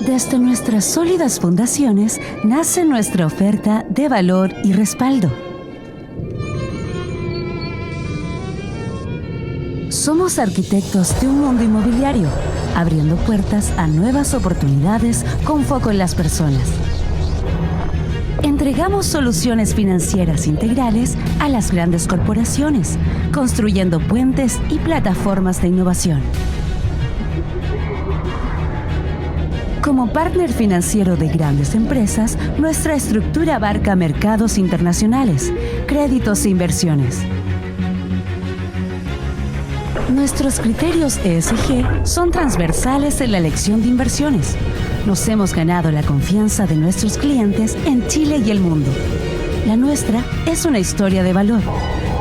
Desde nuestras sólidas fundaciones nace nuestra oferta de valor y respaldo. Somos arquitectos de un mundo inmobiliario, abriendo puertas a nuevas oportunidades con foco en las personas. Entregamos soluciones financieras integrales a las grandes corporaciones, construyendo puentes y plataformas de innovación. Como partner financiero de grandes empresas, nuestra estructura abarca mercados internacionales, créditos e inversiones. Nuestros criterios ESG son transversales en la elección de inversiones. Nos hemos ganado la confianza de nuestros clientes en Chile y el mundo. La nuestra es una historia de valor,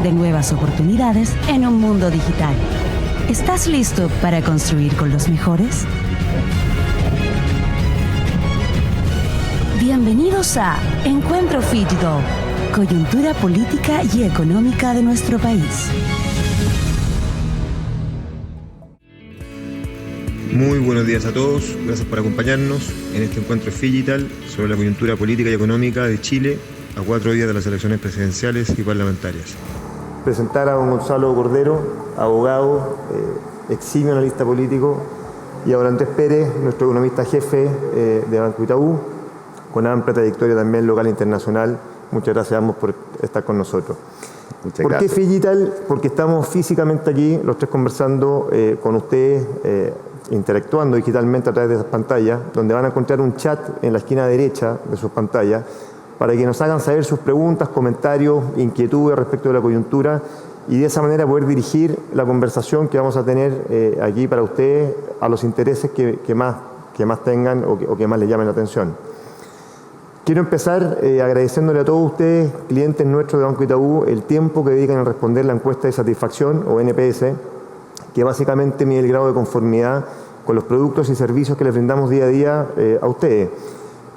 de nuevas oportunidades en un mundo digital. ¿Estás listo para construir con los mejores? Bienvenidos a Encuentro Digital, coyuntura política y económica de nuestro país. Muy buenos días a todos, gracias por acompañarnos en este encuentro digital sobre la coyuntura política y económica de Chile a 4 días de las elecciones presidenciales y parlamentarias. Presentar a don Gonzalo Cordero, abogado, eximio analista político, y a don Andrés Pérez, nuestro economista jefe de Banco Itaú, con amplia trayectoria también local e internacional. Muchas gracias a ambos por estar con nosotros. Muchas ¿Por gracias. qué Digital? Porque estamos físicamente aquí, los tres conversando con ustedes, interactuando digitalmente a través de esas pantallas, donde van a encontrar un chat en la esquina derecha de sus pantallas, para que nos hagan saber sus preguntas, comentarios, inquietudes respecto de la coyuntura, y de esa manera poder dirigir la conversación que vamos a tener aquí para ustedes a los intereses que más tengan o que más les llamen la atención. Quiero empezar agradeciéndole a todos ustedes, clientes nuestros de Banco Itaú, el tiempo que dedican a responder la encuesta de satisfacción o NPS, que básicamente mide el grado de conformidad con los productos y servicios que les brindamos día a día a ustedes.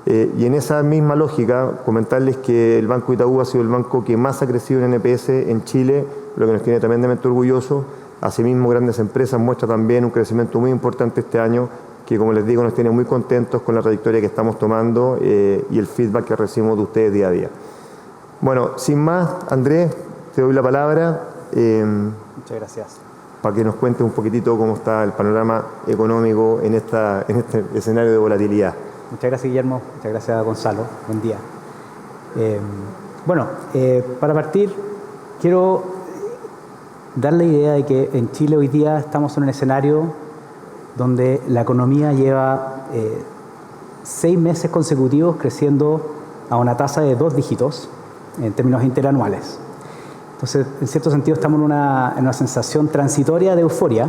Y en esa misma lógica, comentarles que el Banco Itaú ha sido el banco que más ha crecido en NPS en Chile, lo que nos tiene tremendamente orgullosos. Asimismo, Grandes Empresas muestra también un crecimiento muy importante este año, que, como les digo, nos tiene muy contentos con la trayectoria que estamos tomando y el feedback que recibimos de ustedes día a día. Bueno, sin más, Andrés, te doy la palabra. Muchas gracias. Para que nos cuentes un poquitito cómo está el panorama económico en este escenario de volatilidad. Muchas gracias, Guillermo. Muchas gracias, Gonzalo. Buen día. Para partir, quiero dar la idea de que en Chile hoy día estamos en un escenario donde la economía lleva 6 meses consecutivos creciendo a una tasa de 2 dígitos en términos interanuales. Entonces, en cierto sentido, estamos en una sensación transitoria de euforia,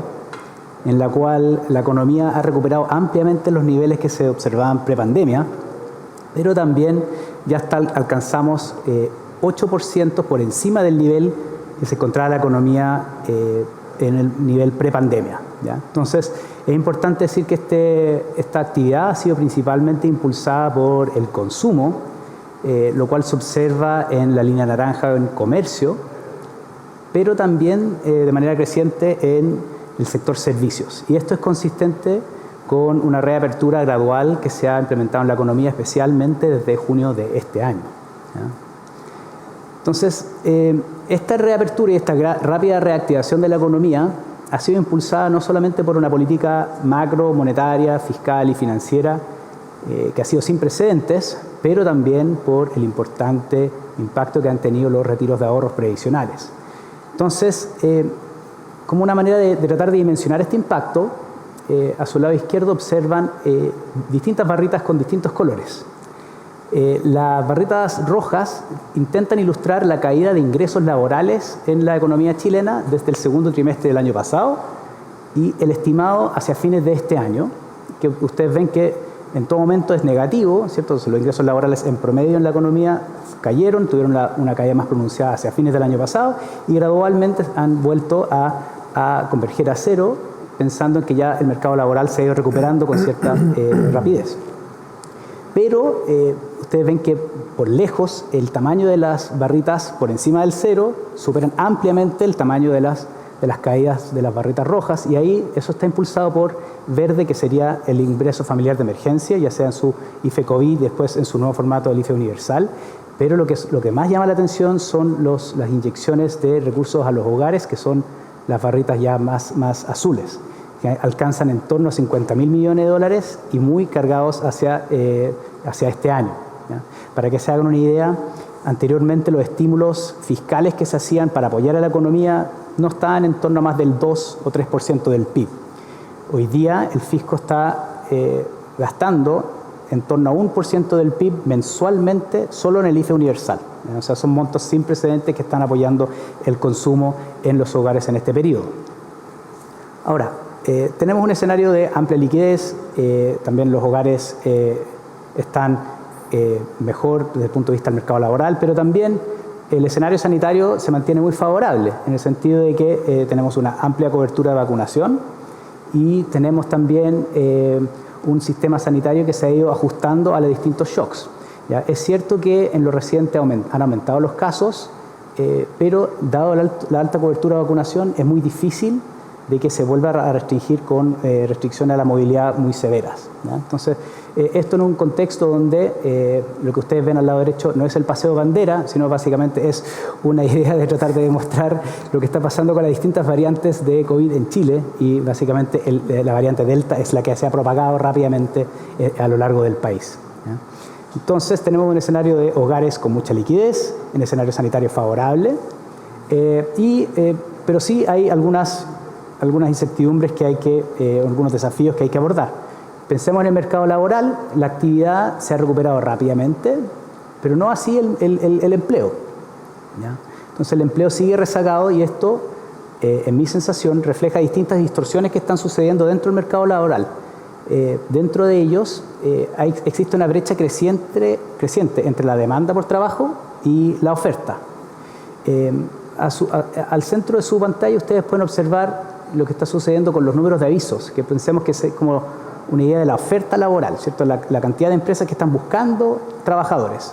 en la cual la economía ha recuperado ampliamente los niveles que se observaban prepandemia, pero también ya alcanzamos 8% por encima del nivel que se encontraba la economía en el nivel prepandemia, ¿ya? Entonces, es importante decir que esta actividad ha sido principalmente impulsada por el consumo, lo cual se observa en la línea naranja en comercio, pero también de manera creciente en el sector servicios. Y esto es consistente con una reapertura gradual que se ha implementado en la economía, especialmente desde junio de este año, ¿ya? Entonces, esta reapertura y esta rápida reactivación de la economía ha sido impulsada no solamente por una política macro, monetaria, fiscal y financiera que ha sido sin precedentes, pero también por el importante impacto que han tenido los retiros de ahorros previsionales. Entonces, como una manera de tratar de dimensionar este impacto, a su lado izquierdo observan distintas barritas con distintos colores. Las barritas rojas intentan ilustrar la caída de ingresos laborales en la economía chilena desde el segundo trimestre del año pasado y el estimado hacia fines de este año, que ustedes ven que en todo momento es negativo, ¿cierto? Los ingresos laborales en promedio en la economía cayeron, tuvieron una caída más pronunciada hacia fines del año pasado y gradualmente han vuelto a converger a cero, pensando en que ya el mercado laboral se ha ido recuperando con cierta rapidez. Pero ustedes ven que por lejos el tamaño de las barritas por encima del cero superan ampliamente el tamaño de las las caídas de las barritas rojas, y ahí eso está impulsado por verde, que sería el ingreso familiar de emergencia, ya sea en su IFE COVID, después en su nuevo formato del IFE universal. Pero lo que más llama la atención son las inyecciones de recursos a los hogares, que son las barritas ya más azules, que alcanzan en torno a 50.000 millones de dólares y muy cargados hacia este año, ¿ya? Para que se hagan una idea, anteriormente los estímulos fiscales que se hacían para apoyar a la economía no estaban en torno a más del 2 o 3% del PIB. Hoy día el fisco está gastando en torno a 1% del PIB mensualmente solo en el IFE universal. O sea, son montos sin precedentes que están apoyando el consumo en los hogares en este periodo. Ahora, tenemos un escenario de amplia liquidez, también los hogares están mejor desde el punto de vista del mercado laboral, pero también el escenario sanitario se mantiene muy favorable, en el sentido de que tenemos una amplia cobertura de vacunación y tenemos también un sistema sanitario que se ha ido ajustando a los distintos shocks. ¿Ya? Es cierto que en lo reciente han aumentado los casos, pero dado la alta cobertura de vacunación es muy difícil de que se vuelva a restringir con restricciones a la movilidad muy severas, ¿ya? Entonces, esto en un contexto donde lo que ustedes ven al lado derecho no es el paseo bandera, sino básicamente es una idea de tratar de demostrar lo que está pasando con las distintas variantes de COVID en Chile, y básicamente la variante Delta es la que se ha propagado rápidamente a lo largo del país, ¿ya? Entonces, tenemos un escenario de hogares con mucha liquidez, un escenario sanitario favorable, pero sí hay algunas incertidumbres algunos desafíos que hay que abordar. Pensemos en el mercado laboral, la actividad se ha recuperado rápidamente, pero no así el empleo, ¿ya? Entonces el empleo sigue rezagado, y esto, en mi sensación, refleja distintas distorsiones que están sucediendo dentro del mercado laboral. Dentro de ellos existe una brecha creciente entre la demanda por trabajo y la oferta. Al centro de su pantalla ustedes pueden observar lo que está sucediendo con los números de avisos, que pensemos que es como una idea de la oferta laboral, ¿cierto? La cantidad de empresas que están buscando trabajadores.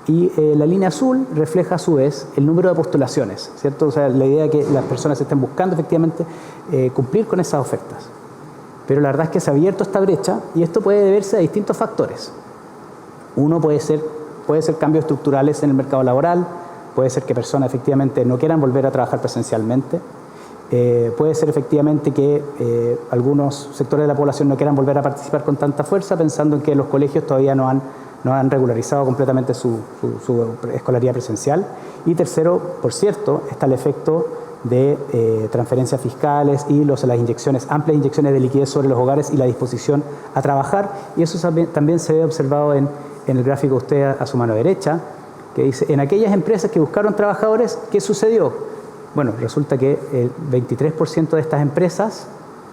Y la línea azul refleja a su vez el número de postulaciones, ¿cierto? O sea, la idea de que las personas estén buscando efectivamente cumplir con esas ofertas. Pero la verdad es que se ha abierto esta brecha, y esto puede deberse a distintos factores. Uno puede ser cambios estructurales en el mercado laboral, puede ser que personas efectivamente no quieran volver a trabajar presencialmente, puede ser efectivamente que algunos sectores de la población no quieran volver a participar con tanta fuerza, pensando en que los colegios todavía no han regularizado completamente su escolaridad presencial. Y tercero, por cierto, está el efecto de transferencias fiscales y las amplias inyecciones de liquidez sobre los hogares y la disposición a trabajar. Y eso también se ve observado en el gráfico que usted a su mano derecha, que dice, en aquellas empresas que buscaron trabajadores, ¿qué sucedió? Bueno, resulta que el 23% de estas empresas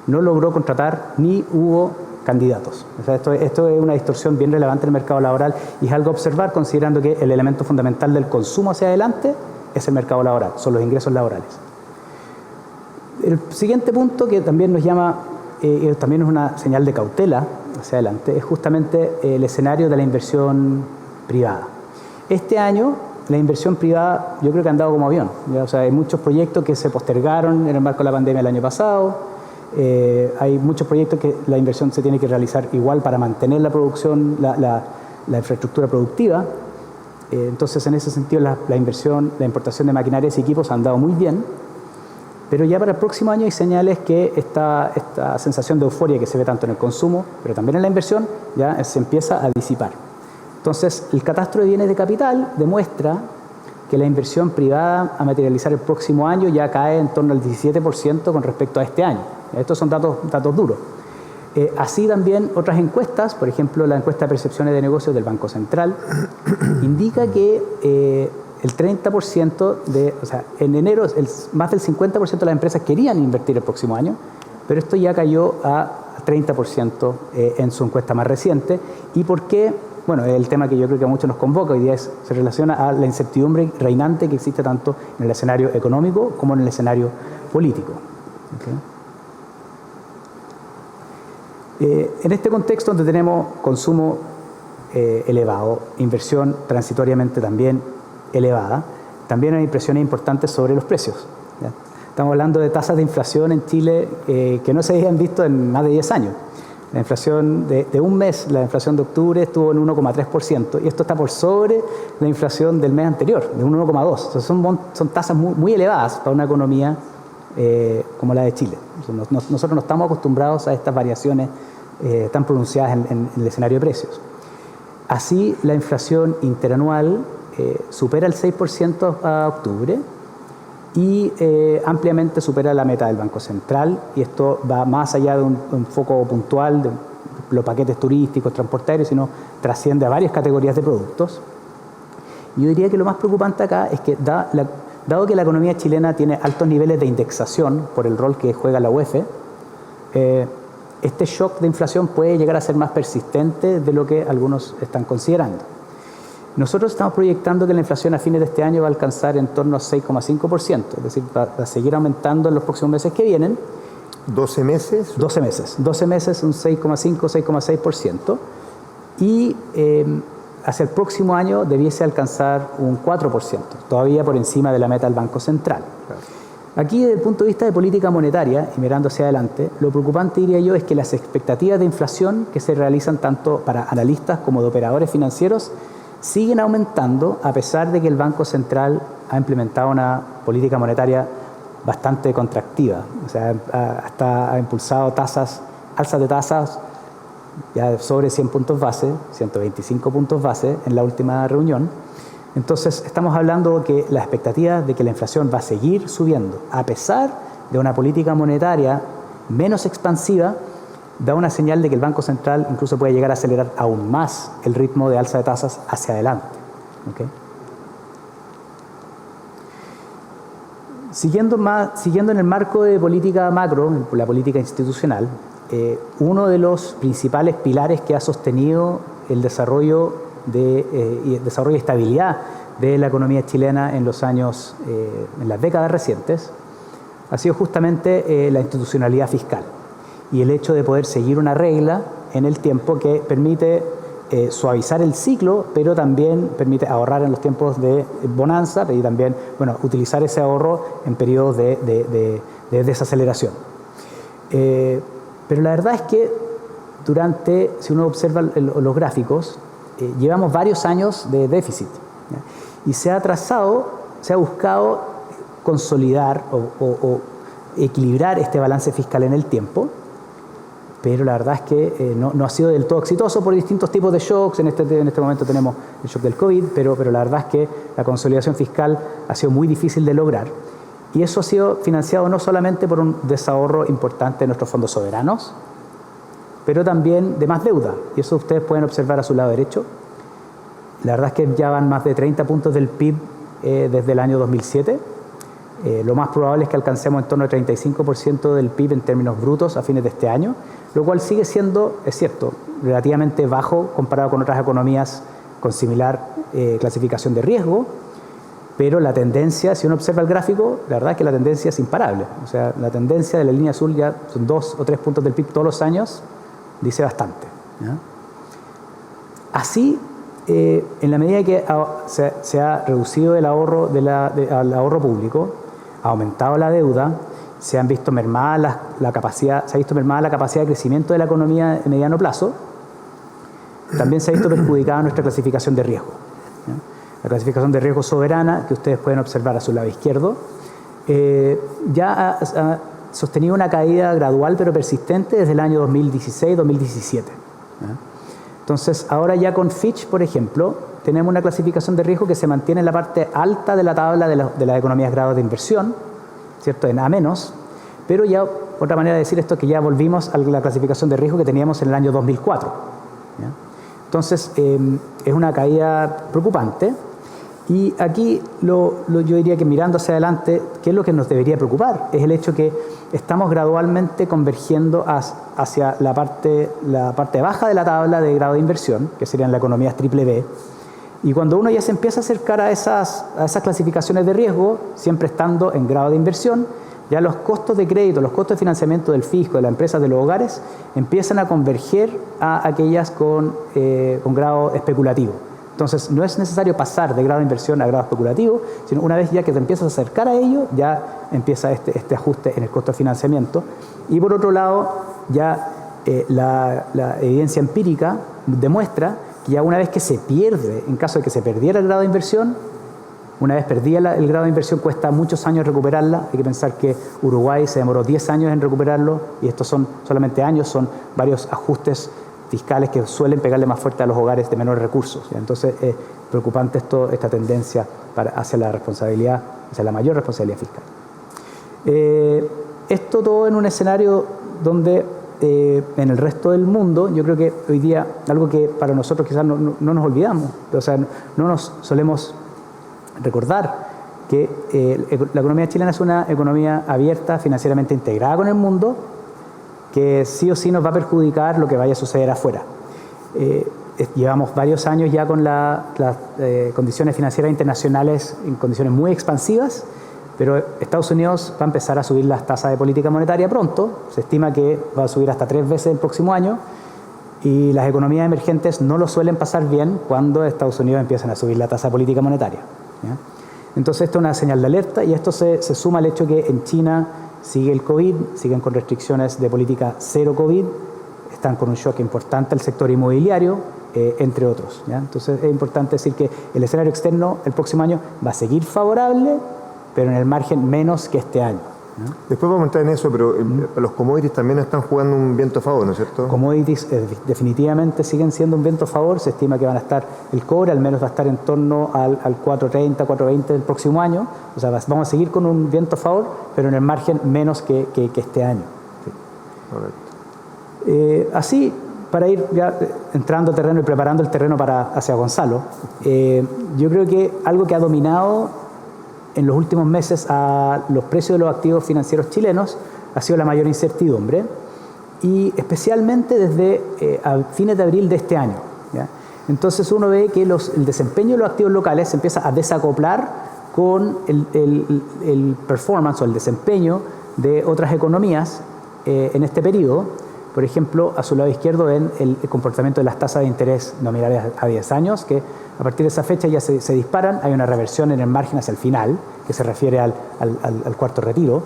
no logró contratar ni hubo candidatos. O sea, esto es una distorsión bien relevante en el mercado laboral, y es algo a observar considerando que el elemento fundamental del consumo hacia adelante es el mercado laboral, son los ingresos laborales. El siguiente punto que también nos llama, también es una señal de cautela hacia adelante, es justamente el escenario de la inversión privada. Este año la inversión privada yo creo que ha andado como avión, ¿ya? O sea, hay muchos proyectos que se postergaron en el marco de la pandemia el año pasado, hay muchos proyectos que la inversión se tiene que realizar igual para mantener la producción, la infraestructura productiva. Entonces, en ese sentido, la inversión, la importación de maquinarias y equipos ha andado muy bien, pero ya para el próximo año hay señales que esta sensación de euforia que se ve tanto en el consumo, pero también en la inversión, ya se empieza a disipar. Entonces, el catastro de bienes de capital demuestra que la inversión privada a materializar el próximo año ya cae en torno al 17% con respecto a este año. Estos son datos duros. Así también otras encuestas, por ejemplo la encuesta de percepciones de negocios del Banco Central, indica que el 30% o sea, en enero más del 50% de las empresas querían invertir el próximo año, pero esto ya cayó a 30% en su encuesta más reciente. ¿Y por qué? Bueno, es el tema que yo creo que a muchos nos convoca hoy día, se relaciona a la incertidumbre reinante que existe tanto en el escenario económico como en el escenario político. ¿Okay? En este contexto donde tenemos consumo elevado, inversión transitoriamente también elevada, también hay impresiones importantes sobre los precios, ¿ya? Estamos hablando de tasas de inflación en Chile que no se habían visto en más de 10 años. La inflación de un mes, la inflación de octubre estuvo en 1,3%, y esto está por sobre la inflación del mes anterior, de un 1,2%. O sea, son tasas muy elevadas para una economía como la de Chile. Nosotros no estamos acostumbrados a estas variaciones tan pronunciadas en el escenario de precios. Así, la inflación interanual supera el 6% a octubre y ampliamente supera la meta del Banco Central, y esto va más allá de un foco puntual de los paquetes turísticos, transportarios, sino trasciende a varias categorías de productos. Yo diría que lo más preocupante acá es que, dado que la economía chilena tiene altos niveles de indexación por el rol que juega la UEF, este shock de inflación puede llegar a ser más persistente de lo que algunos están considerando. Nosotros estamos proyectando que la inflación a fines de este año va a alcanzar en torno a 6,5%, es decir, va a seguir aumentando en los próximos meses que vienen. ¿12 meses? 12 meses. 12 meses, un 6,5, 6,6%. Y hacia el próximo año debiese alcanzar un 4%, todavía por encima de la meta del Banco Central. Claro. Aquí, desde el punto de vista de política monetaria, y mirando hacia adelante, lo preocupante, diría yo, es que las expectativas de inflación que se realizan tanto para analistas como de operadores financieros siguen aumentando, a pesar de que el Banco Central ha implementado una política monetaria bastante contractiva. O sea, hasta ha impulsado alzas de tasas ya sobre 100 puntos base, 125 puntos base en la última reunión. Entonces, estamos hablando que la expectativa de que la inflación va a seguir subiendo, a pesar de una política monetaria menos expansiva, da una señal de que el Banco Central incluso puede llegar a acelerar aún más el ritmo de alza de tasas hacia adelante. ¿Okay? Siguiendo en el marco de política macro, la política institucional, uno de los principales pilares que ha sostenido el desarrollo y estabilidad de la economía chilena en los años, en las décadas recientes, ha sido justamente la institucionalidad fiscal y el hecho de poder seguir una regla en el tiempo que permite suavizar el ciclo, pero también permite ahorrar en los tiempos de bonanza y también, utilizar ese ahorro en periodos de desaceleración. Pero la verdad es que si uno observa los gráficos, llevamos varios años de déficit, ¿ya? Y se ha buscado consolidar o equilibrar este balance fiscal en el tiempo, pero la verdad es que no ha sido del todo exitoso por distintos tipos de shocks. En este momento tenemos el shock del COVID, pero la verdad es que la consolidación fiscal ha sido muy difícil de lograr, y eso ha sido financiado no solamente por un desahorro importante de nuestros fondos soberanos, pero también de más deuda, y eso ustedes pueden observar a su lado derecho. La verdad es que ya van más de 30 puntos del PIB desde el año 2007. Lo más probable es que alcancemos en torno al 35% del PIB en términos brutos a fines de este año, lo cual sigue siendo, es cierto, relativamente bajo comparado con otras economías con similar clasificación de riesgo, pero la tendencia, si uno observa el gráfico, la verdad es que la tendencia es imparable. O sea, la tendencia de la línea azul ya son 2 o 3 puntos del PIB todos los años, dice bastante, ¿ya? Así, en la medida que se ha reducido el ahorro al ahorro público, ha aumentado la deuda, se ha visto mermada la capacidad de crecimiento de la economía en mediano plazo, también se ha visto perjudicada nuestra clasificación de riesgo, ¿ya? La clasificación de riesgo soberana, que ustedes pueden observar a su lado izquierdo, ya ha sostenido una caída gradual pero persistente desde el año 2016-2017. Entonces, ahora ya con Fitch, por ejemplo, tenemos una clasificación de riesgo que se mantiene en la parte alta de la tabla de las economías grados de inversión, ¿cierto? En A-, pero ya, otra manera de decir esto es que ya volvimos a la clasificación de riesgo que teníamos en el año 2004. ¿Ya? Entonces, es una caída preocupante. Y aquí yo diría que mirando hacia adelante, ¿qué es lo que nos debería preocupar? Es el hecho que estamos gradualmente convergiendo hacia la parte baja de la tabla de grado de inversión, que serían las economías triple B. Y cuando uno ya se empieza a acercar a esas clasificaciones de riesgo, siempre estando en grado de inversión, ya los costos de crédito, los costos de financiamiento del fisco, de las empresas, de los hogares, empiezan a converger a aquellas con grado especulativo. Entonces, no es necesario pasar de grado de inversión a grado especulativo, sino una vez ya que te empiezas a acercar a ello, ya empieza este ajuste en el costo de financiamiento. Y por otro lado, ya la evidencia empírica demuestra que ya una vez que se pierde, en caso de que se perdiera el grado de inversión, una vez perdida el grado de inversión cuesta muchos años recuperarla. Hay que pensar que Uruguay se demoró 10 años en recuperarlo y estos son solamente años, son varios ajustes fiscales que suelen pegarle más fuerte a los hogares de menores recursos. ¿Ya? Entonces es preocupante esta tendencia hacia la responsabilidad, hacia la mayor responsabilidad fiscal. Esto todo en un escenario donde en el resto del mundo, yo creo que hoy día, algo que para nosotros quizás no nos olvidamos, o sea, no nos solemos recordar que la economía chilena es una economía abierta, financieramente integrada con el mundo, que sí o sí nos va a perjudicar lo que vaya a suceder afuera. Llevamos varios años ya con las condiciones financieras internacionales en condiciones muy expansivas, pero Estados Unidos va a empezar a subir las tasas de política monetaria pronto. Se estima que va a subir hasta 3 veces el próximo año, y las economías emergentes no lo suelen pasar bien cuando Estados Unidos empiezan a subir la tasa de política monetaria. ¿Ya? Entonces esto es una señal de alerta, y esto se suma al hecho que en China sigue el COVID, siguen con restricciones de política cero COVID, están con un shock importante al sector inmobiliario, entre otros. ¿Ya? Entonces es importante decir que el escenario externo el próximo año va a seguir favorable, pero en el margen menos que este año. ¿No? Después vamos a entrar en eso, pero los commodities también están jugando un viento a favor, ¿no es cierto? Commodities definitivamente siguen siendo un viento a favor. Se estima que van a estar, el cobre al menos va a estar en torno al 4.30, 4.20 del próximo año. O sea, vamos a seguir con un viento a favor, pero en el margen menos que este año. Sí. Así, para ir ya entrando al terreno y preparando el terreno hacia Gonzalo, yo creo que algo que ha dominado en los últimos meses a los precios de los activos financieros chilenos ha sido la mayor incertidumbre, y especialmente desde a fines de abril de este año. ¿Ya? Entonces uno ve que el desempeño de los activos locales se empieza a desacoplar con el performance o el desempeño de otras economías en este periodo. Por ejemplo, a su lado izquierdo ven el comportamiento de las tasas de interés nominales a 10 años, que a partir de esa fecha ya se disparan. Hay una reversión en el margen hacia el final, que se refiere al cuarto retiro,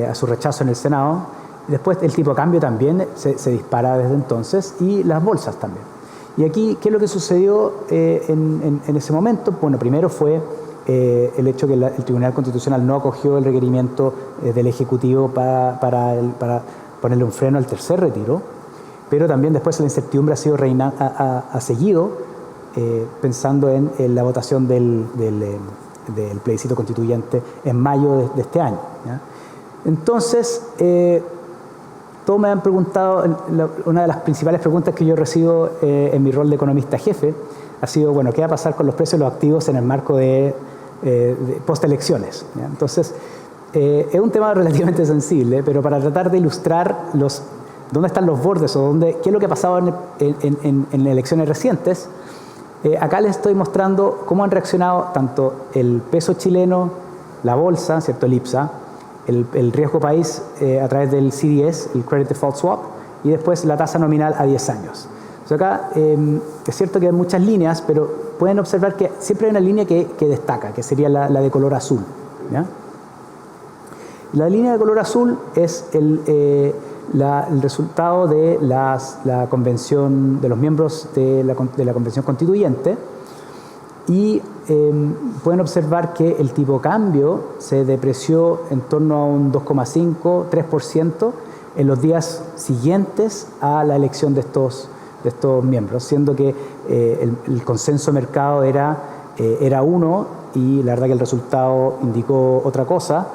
a su rechazo en el Senado. Después el tipo de cambio también se dispara desde entonces, y las bolsas también. Y aquí, ¿qué es lo que sucedió en ese momento? Bueno, primero fue el hecho que el Tribunal Constitucional no acogió el requerimiento del Ejecutivo para ponerle un freno al tercer retiro, pero también después la incertidumbre ha seguido pensando en la votación del plebiscito constituyente en mayo de este año. ¿Ya? Entonces, todos me han preguntado, una de las principales preguntas que yo recibo en mi rol de economista jefe ha sido, bueno, ¿qué va a pasar con los precios de los activos en el marco de postelecciones? ¿Ya? Entonces, es un tema relativamente sensible, pero para tratar de ilustrar dónde están los bordes o qué es lo que ha pasado en elecciones recientes, acá les estoy mostrando cómo han reaccionado tanto el peso chileno, la bolsa, ¿cierto? El IPSA, el riesgo país a través del CDS, el Credit Default Swap, y después la tasa nominal a 10 años. O sea, acá es cierto que hay muchas líneas, pero pueden observar que siempre hay una línea que destaca, que sería la de color azul. ¿Ya? La línea de color azul es el resultado de la convención de los miembros de la convención constituyente, y pueden observar que el tipo de cambio se depreció en torno a un 2,5-3% en los días siguientes a la elección de estos miembros, siendo que el consenso de mercado era 1, y la verdad que el resultado indicó otra cosa.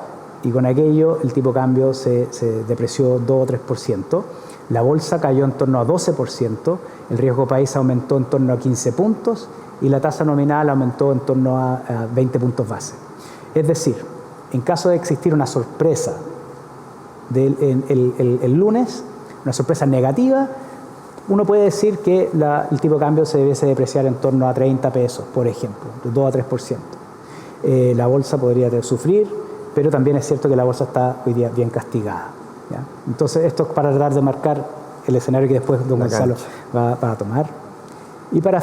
Y con aquello el tipo de cambio se depreció 2 o 3%. La bolsa cayó en torno a 12%, el riesgo país aumentó en torno a 15 puntos y la tasa nominal aumentó en torno a 20 puntos base. Es decir, en caso de existir una sorpresa el lunes, una sorpresa negativa, uno puede decir que el tipo de cambio se debiese depreciar en torno a 30 pesos, por ejemplo, de 2 a 3%. La bolsa podría sufrir, pero también es cierto que la bolsa está hoy día bien castigada. ¿Ya? Entonces, esto es para tratar de marcar el escenario que después don Gonzalo va a tomar. Y para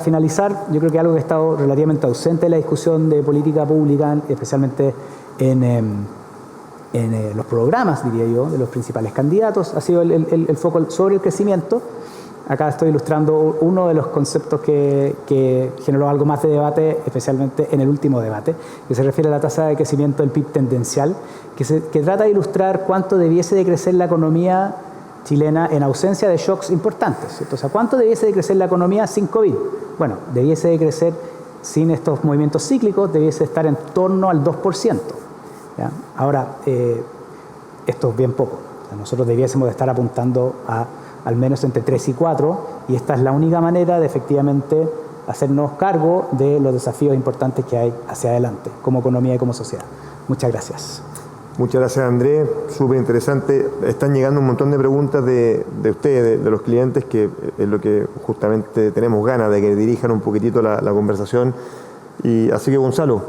finalizar, yo creo que algo que ha estado relativamente ausente en la discusión de política pública, especialmente en los programas, diría yo, de los principales candidatos, ha sido el foco sobre el crecimiento. Acá estoy ilustrando uno de los conceptos que generó algo más de debate, especialmente en el último debate, que se refiere a la tasa de crecimiento del PIB tendencial, que trata de ilustrar cuánto debiese de crecer la economía chilena en ausencia de shocks importantes, ¿cierto? O sea, ¿cuánto debiese de crecer la economía sin COVID? Bueno, debiese de crecer sin estos movimientos cíclicos, debiese estar en torno al 2%. ¿Ya? Ahora, esto es bien poco. O sea, nosotros debiésemos de estar apuntando a al menos entre 3 y 4, y esta es la única manera de efectivamente hacernos cargo de los desafíos importantes que hay hacia adelante, como economía y como sociedad. Muchas gracias. Muchas gracias, Andrés. Súper interesante. Están llegando un montón de preguntas de ustedes, de los clientes, que es lo que justamente tenemos ganas de que dirijan un poquitito la conversación. Y así que, Gonzalo,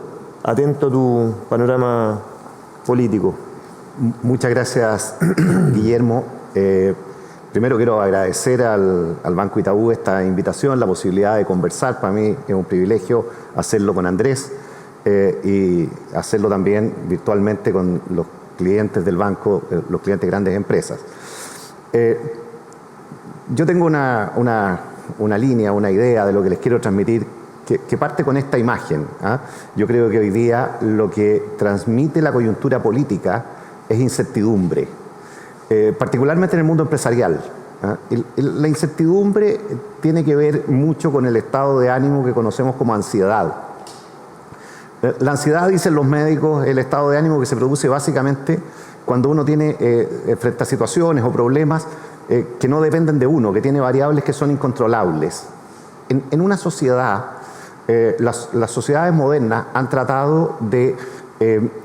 atento a tu panorama político. Muchas gracias, Guillermo. Primero quiero agradecer al Banco Itaú esta invitación, la posibilidad de conversar. Para mí es un privilegio hacerlo con Andrés y hacerlo también virtualmente con los clientes del banco, los clientes de grandes empresas. Yo tengo una línea, una idea de lo que les quiero transmitir que parte con esta imagen. Yo creo que hoy día lo que transmite la coyuntura política es incertidumbre. Particularmente en el mundo empresarial. La incertidumbre tiene que ver mucho con el estado de ánimo que conocemos como ansiedad. La ansiedad, dicen los médicos, es el estado de ánimo que se produce básicamente cuando uno tiene frente a situaciones o problemas que no dependen de uno, que tiene variables que son incontrolables. En una sociedad, las sociedades modernas han tratado de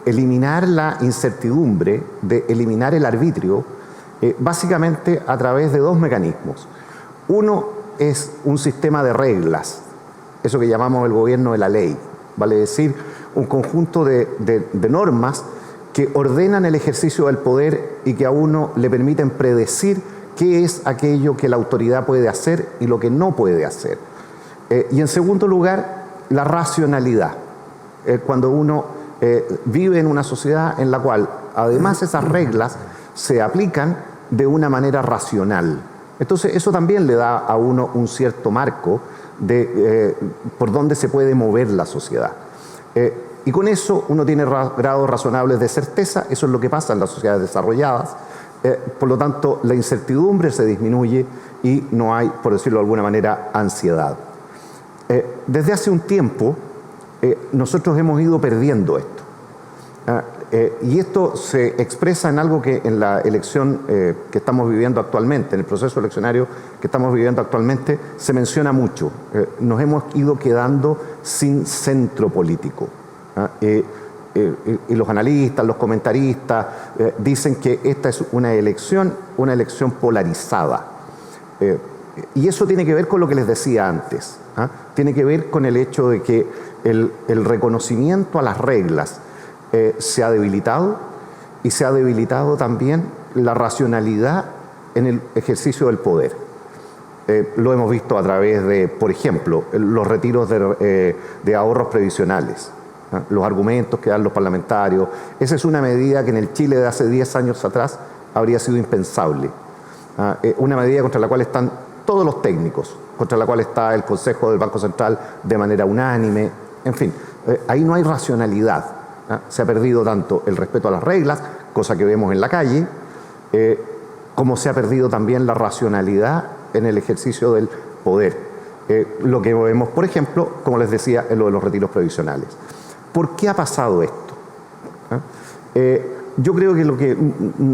eliminar la incertidumbre, de eliminar el arbitrio, básicamente a través de dos mecanismos. Uno es un sistema de reglas, eso que llamamos el gobierno de la ley, vale decir, un conjunto de normas que ordenan el ejercicio del poder y que a uno le permiten predecir qué es aquello que la autoridad puede hacer y lo que no puede hacer. Y en segundo lugar, la racionalidad. Cuando uno vive en una sociedad en la cual además esas reglas se aplican de una manera racional. Entonces eso también le da a uno un cierto marco de por dónde se puede mover la sociedad. Y con eso uno tiene grados razonables de certeza. Eso es lo que pasa en las sociedades desarrolladas. Por lo tanto, la incertidumbre se disminuye y no hay, por decirlo de alguna manera, ansiedad. Desde hace un tiempo nosotros hemos ido perdiendo esto. Y esto se expresa en algo que en la elección que estamos viviendo actualmente, en el proceso eleccionario que estamos viviendo actualmente, se menciona mucho. Nos hemos ido quedando sin centro político. Y los analistas, los comentaristas dicen que esta es una elección polarizada. Y eso tiene que ver con lo que les decía antes. Tiene que ver con el hecho de que el reconocimiento a las reglas se ha debilitado, y se ha debilitado también la racionalidad en el ejercicio del poder. Lo hemos visto a través de, por ejemplo, los retiros de ahorros previsionales, los argumentos que dan los parlamentarios. Esa es una medida que en el Chile de hace 10 años atrás habría sido impensable. Una medida contra la cual están todos los técnicos, contra la cual está el Consejo del Banco Central de manera unánime. En fin, ahí no hay racionalidad. Se ha perdido tanto el respeto a las reglas, cosa que vemos en la calle, como se ha perdido también la racionalidad en el ejercicio del poder. Lo que vemos, por ejemplo, como les decía, en lo de los retiros previsionales. ¿Por qué ha pasado esto? Yo creo que lo que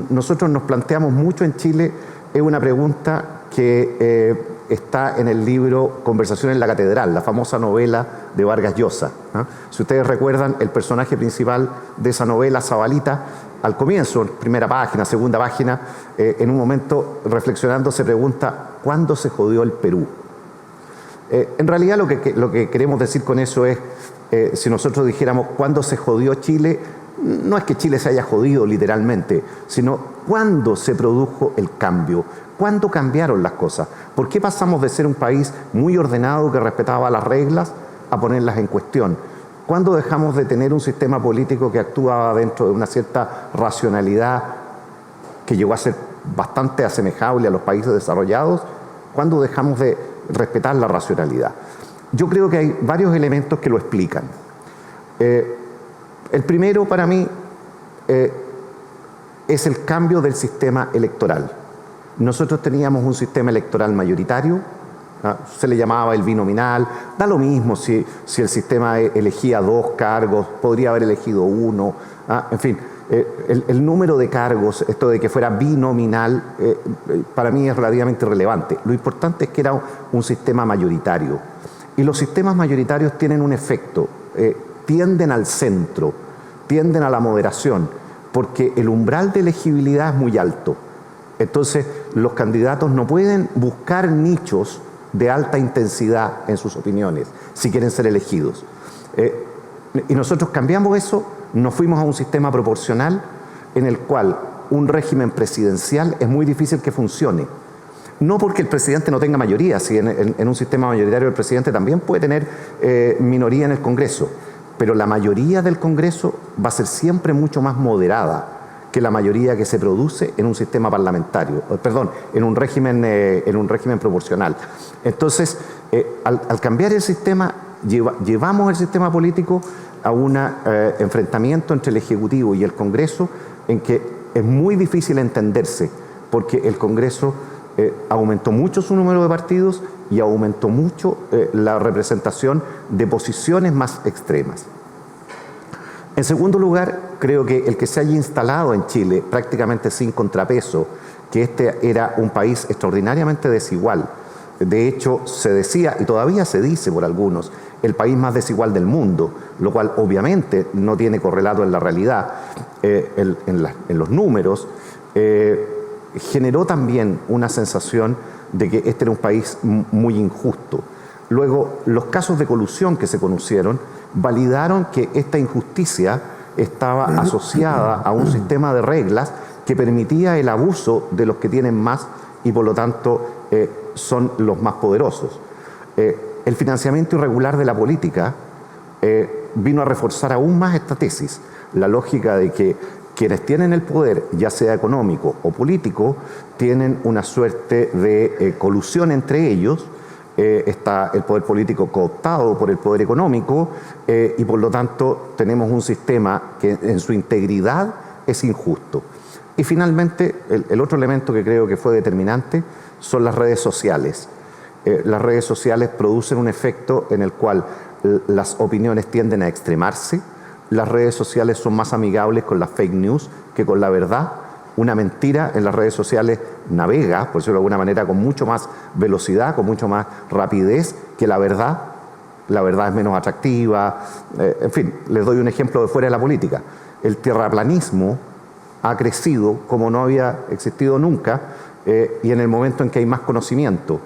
nosotros nos planteamos mucho en Chile es una pregunta que está en el libro Conversación en la Catedral, la famosa novela de Vargas Llosa. Si ustedes recuerdan, el personaje principal de esa novela, Zabalita, al comienzo, primera página, segunda página, en un momento reflexionando se pregunta, ¿cuándo se jodió el Perú? En realidad lo que queremos decir con eso es, si nosotros dijéramos ¿cuándo se jodió Chile? No es que Chile se haya jodido literalmente, sino cuándo se produjo el cambio, ¿Cuándo cambiaron las cosas? ¿Por qué pasamos de ser un país muy ordenado que respetaba las reglas a ponerlas en cuestión? ¿Cuándo dejamos de tener un sistema político que actuaba dentro de una cierta racionalidad que llegó a ser bastante asemejable a los países desarrollados? ¿Cuándo dejamos de respetar la racionalidad? Yo creo que hay varios elementos que lo explican. El primero para mí es el cambio del sistema electoral. Nosotros teníamos un sistema electoral mayoritario, se le llamaba el binominal, da lo mismo si el sistema elegía 2 cargos, podría haber elegido 1, en fin, el número de cargos, esto de que fuera binominal, para mí es relativamente irrelevante. Lo importante es que era un sistema mayoritario. Y los sistemas mayoritarios tienen un efecto, tienden al centro, tienden a la moderación, porque el umbral de elegibilidad es muy alto. Entonces, los candidatos no pueden buscar nichos de alta intensidad en sus opiniones si quieren ser elegidos. Y nosotros cambiamos eso, nos fuimos a un sistema proporcional en el cual un régimen presidencial es muy difícil que funcione. No porque el presidente no tenga mayoría, si en un sistema mayoritario el presidente también puede tener minoría en el Congreso, pero la mayoría del Congreso va a ser siempre mucho más moderada que la mayoría que se produce en un sistema parlamentario, en un régimen proporcional. Entonces, al cambiar el sistema, llevamos el sistema político a un enfrentamiento entre el Ejecutivo y el Congreso en que es muy difícil entenderse, porque el Congreso aumentó mucho su número de partidos y aumentó mucho la representación de posiciones más extremas. En segundo lugar, creo que el que se haya instalado en Chile prácticamente sin contrapeso, que este era un país extraordinariamente desigual. De hecho, se decía, y todavía se dice por algunos, el país más desigual del mundo, lo cual obviamente no tiene correlato en la realidad, en los números, generó también una sensación de que este era un país muy injusto. Luego, los casos de colusión que se conocieron validaron que esta injusticia estaba asociada a un sistema de reglas que permitía el abuso de los que tienen más y por lo tanto son los más poderosos. El financiamiento irregular de la política vino a reforzar aún más esta tesis, la lógica de que quienes tienen el poder, ya sea económico o político, tienen una suerte de colusión entre ellos. Está el poder político cooptado por el poder económico y por lo tanto tenemos un sistema que en su integridad es injusto. Y finalmente, el otro elemento que creo que fue determinante son las redes sociales. Las redes sociales producen un efecto en el cual las opiniones tienden a extremarse. Las redes sociales son más amigables con las fake news que con la verdad. Una mentira en las redes sociales navega, por decirlo de alguna manera, con mucho más velocidad, con mucho más rapidez que la verdad. La verdad es menos atractiva. En fin, les doy un ejemplo de fuera de la política. El terraplanismo ha crecido como no había existido nunca y en el momento en que hay más conocimiento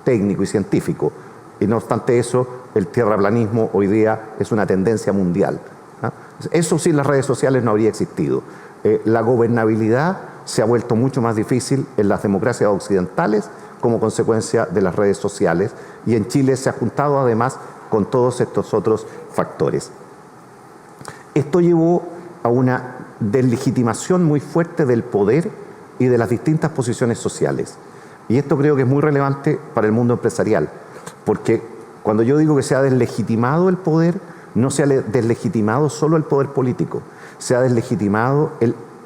técnico y científico. Y no obstante eso, el terraplanismo hoy día es una tendencia mundial. Eso sin las redes sociales no habría existido. La gobernabilidad se ha vuelto mucho más difícil en las democracias occidentales como consecuencia de las redes sociales y en Chile se ha juntado además con todos estos otros factores. Esto llevó a una deslegitimación muy fuerte del poder y de las distintas posiciones sociales. Y esto creo que es muy relevante para el mundo empresarial, porque cuando yo digo que se ha deslegitimado el poder, no se ha deslegitimado solo el poder político, se ha deslegitimado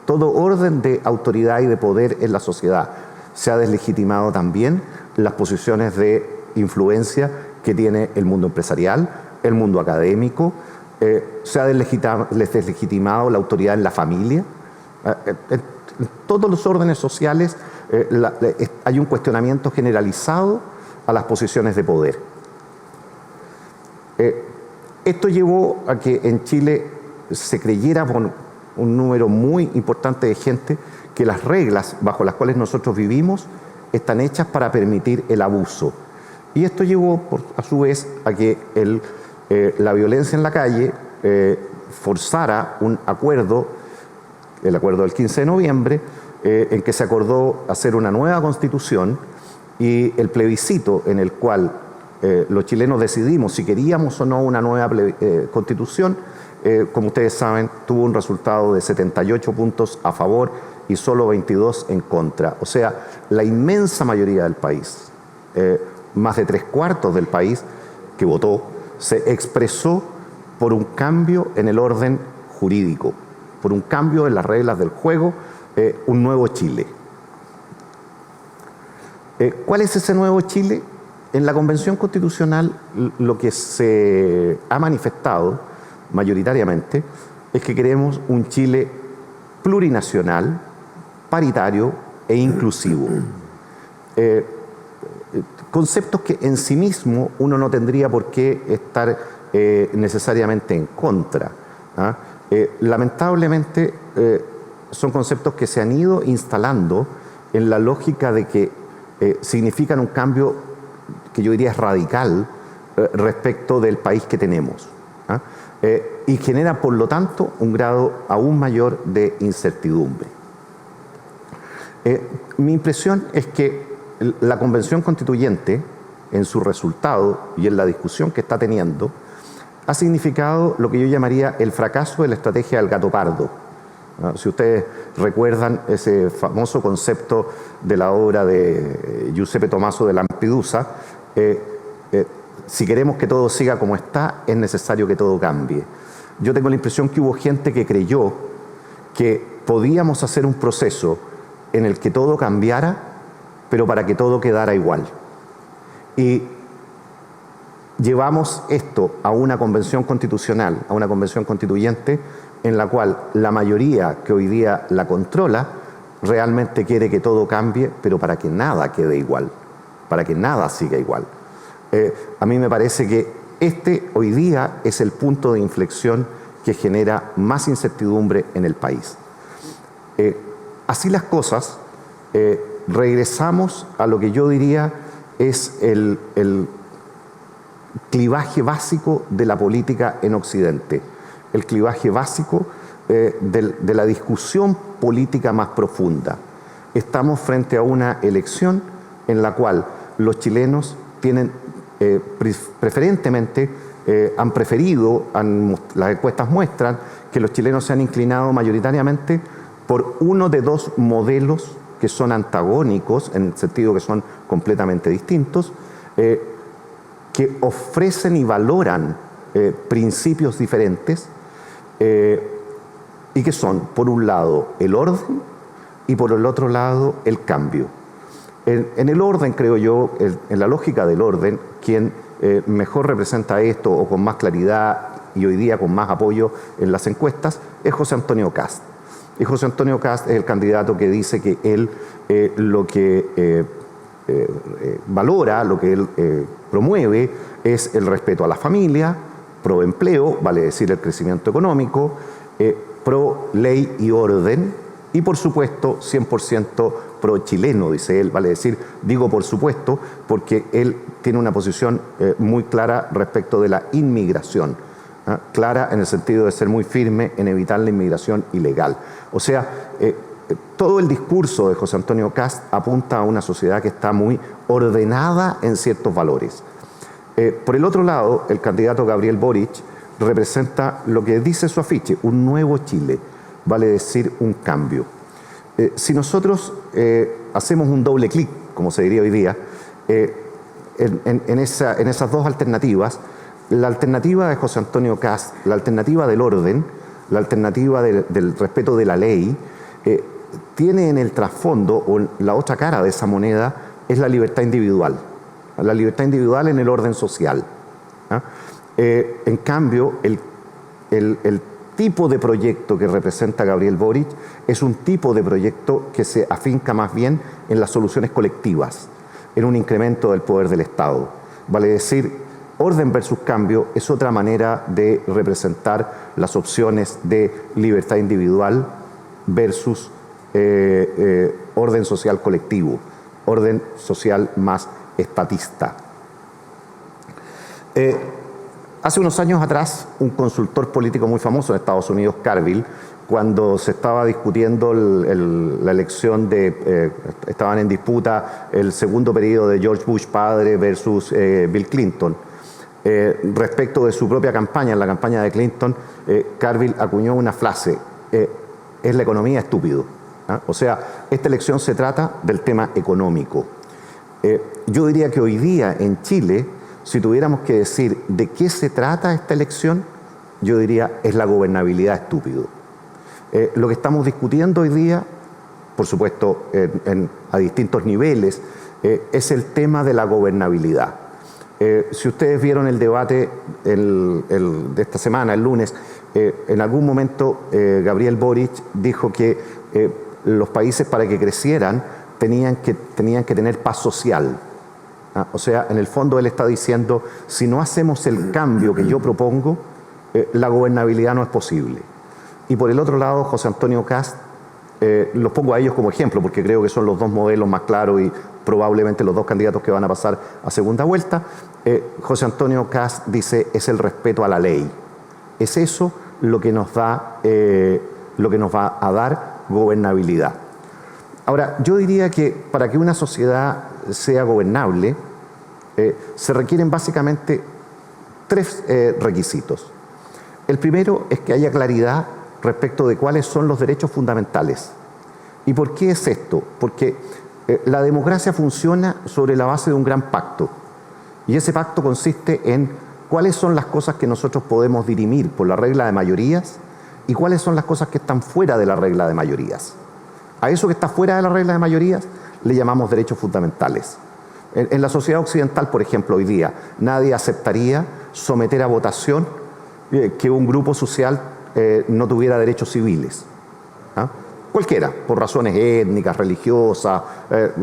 todo orden de autoridad y de poder en la sociedad. Se ha deslegitimado también las posiciones de influencia que tiene el mundo empresarial, el mundo académico, se ha deslegitimado la autoridad en la familia. En todos los órdenes sociales hay un cuestionamiento generalizado a las posiciones de poder. Esto llevó a que en Chile se creyera por un número muy importante de gente que las reglas bajo las cuales nosotros vivimos están hechas para permitir el abuso. Y esto llevó, a su vez, a que la violencia en la calle forzara un acuerdo, el acuerdo del 15 de noviembre, en que se acordó hacer una nueva constitución, y el plebiscito en el cual los chilenos decidimos si queríamos o no una nueva constitución, como ustedes saben, tuvo un resultado de 78 puntos a favor y solo 22 en contra. O sea, la inmensa mayoría del país, más de 3/4 del país que votó, se expresó por un cambio en el orden jurídico, por un cambio en las reglas del juego, un nuevo Chile. ¿Cuál es ese nuevo Chile? En la Convención Constitucional lo que se ha manifestado mayoritariamente es que queremos un Chile plurinacional, paritario e inclusivo. Conceptos que en sí mismo uno no tendría por qué estar necesariamente en contra. Lamentablemente son conceptos que se han ido instalando en la lógica de que significan un cambio que yo diría es radical respecto del país que tenemos, y genera por lo tanto un grado aún mayor de incertidumbre. Mi impresión es que la Convención Constituyente, en su resultado y en la discusión que está teniendo, ha significado lo que yo llamaría el fracaso de la estrategia del gato pardo. Si ustedes recuerdan ese famoso concepto de la obra de Giuseppe Tommaso de Lampedusa, si queremos que todo siga como está, es necesario que todo cambie. Yo tengo la impresión que hubo gente que creyó que podíamos hacer un proceso en el que todo cambiara, pero para que todo quedara igual. Y llevamos esto a una convención constitucional, a una convención constituyente, en la cual la mayoría que hoy día la controla realmente quiere que todo cambie, pero para que nada quede igual, para que nada siga igual. A mí me parece que este hoy día es el punto de inflexión que genera más incertidumbre en el país. Así las cosas, regresamos a lo que yo diría es el clivaje básico de la política en Occidente, el clivaje básico de la discusión política más profunda. Estamos frente a una elección en la cual los chilenos tienen preferentemente, han preferido, las encuestas muestran que los chilenos se han inclinado mayoritariamente por uno de dos modelos que son antagónicos, en el sentido que son completamente distintos, que ofrecen y valoran principios diferentes, y que son, por un lado, el orden y por el otro lado, el cambio. En el orden, creo yo, en la lógica del orden, quien mejor representa esto o con más claridad y hoy día con más apoyo en las encuestas es José Antonio Kast. Y José Antonio Kast es el candidato que dice que él lo que valora, lo que él promueve es el respeto a la familia, pro empleo, vale decir el crecimiento económico, pro ley y orden, y por supuesto 100% pro chileno, dice él, vale decir, digo por supuesto, porque él tiene una posición muy clara respecto de la inmigración, clara en el sentido de ser muy firme en evitar la inmigración ilegal. O sea, todo el discurso de José Antonio Kast apunta a una sociedad que está muy ordenada en ciertos valores. Por el otro lado, el candidato Gabriel Boric representa lo que dice su afiche, un nuevo Chile, vale decir un cambio. Si nosotros hacemos un doble clic, como se diría hoy día, en esas dos alternativas, la alternativa de José Antonio Kast, la alternativa del orden, la alternativa del respeto de la ley, tiene en el trasfondo, o la otra cara de esa moneda, es la libertad individual. La libertad individual en el orden social. En cambio, el tipo de proyecto que representa Gabriel Boric es un tipo de proyecto que se afinca más bien en las soluciones colectivas, en un incremento del poder del Estado. Vale decir, orden versus cambio es otra manera de representar las opciones de libertad individual versus orden social colectivo, orden social más estatista. Hace unos años atrás, un consultor político muy famoso en Estados Unidos, Carville, cuando se estaba discutiendo la elección estaban en disputa el segundo periodo de George Bush padre versus Bill Clinton. Respecto de su propia campaña, en la campaña de Clinton, Carville acuñó una frase, es la economía estúpido. O sea, esta elección se trata del tema económico. Yo diría que hoy día en Chile, si tuviéramos que decir de qué se trata esta elección, yo diría es la gobernabilidad estúpido. Lo que estamos discutiendo hoy día, por supuesto a distintos niveles, es el tema de la gobernabilidad. Si ustedes vieron el debate de esta semana, el lunes, en algún momento Gabriel Boric dijo que los países para que crecieran tenían que tener paz social. O sea, en el fondo él está diciendo, si no hacemos el cambio que yo propongo, la gobernabilidad no es posible. Y por el otro lado, José Antonio Kast, los pongo a ellos como ejemplo porque creo que son los dos modelos más claros y probablemente los dos candidatos que van a pasar a segunda vuelta. José Antonio Kast dice, es el respeto a la ley. Es eso lo que nos va a dar gobernabilidad. Ahora, yo diría que para que una sociedad sea gobernable, se requieren básicamente tres requisitos. El primero es que haya claridad respecto de cuáles son los derechos fundamentales. ¿Y por qué es esto? Porque la democracia funciona sobre la base de un gran pacto. Y ese pacto consiste en cuáles son las cosas que nosotros podemos dirimir por la regla de mayorías y cuáles son las cosas que están fuera de la regla de mayorías. A eso que está fuera de la regla de mayorías le llamamos derechos fundamentales. En la sociedad occidental, por ejemplo, hoy día, nadie aceptaría someter a votación que un grupo social no tuviera derechos civiles. Cualquiera, por razones étnicas, religiosas,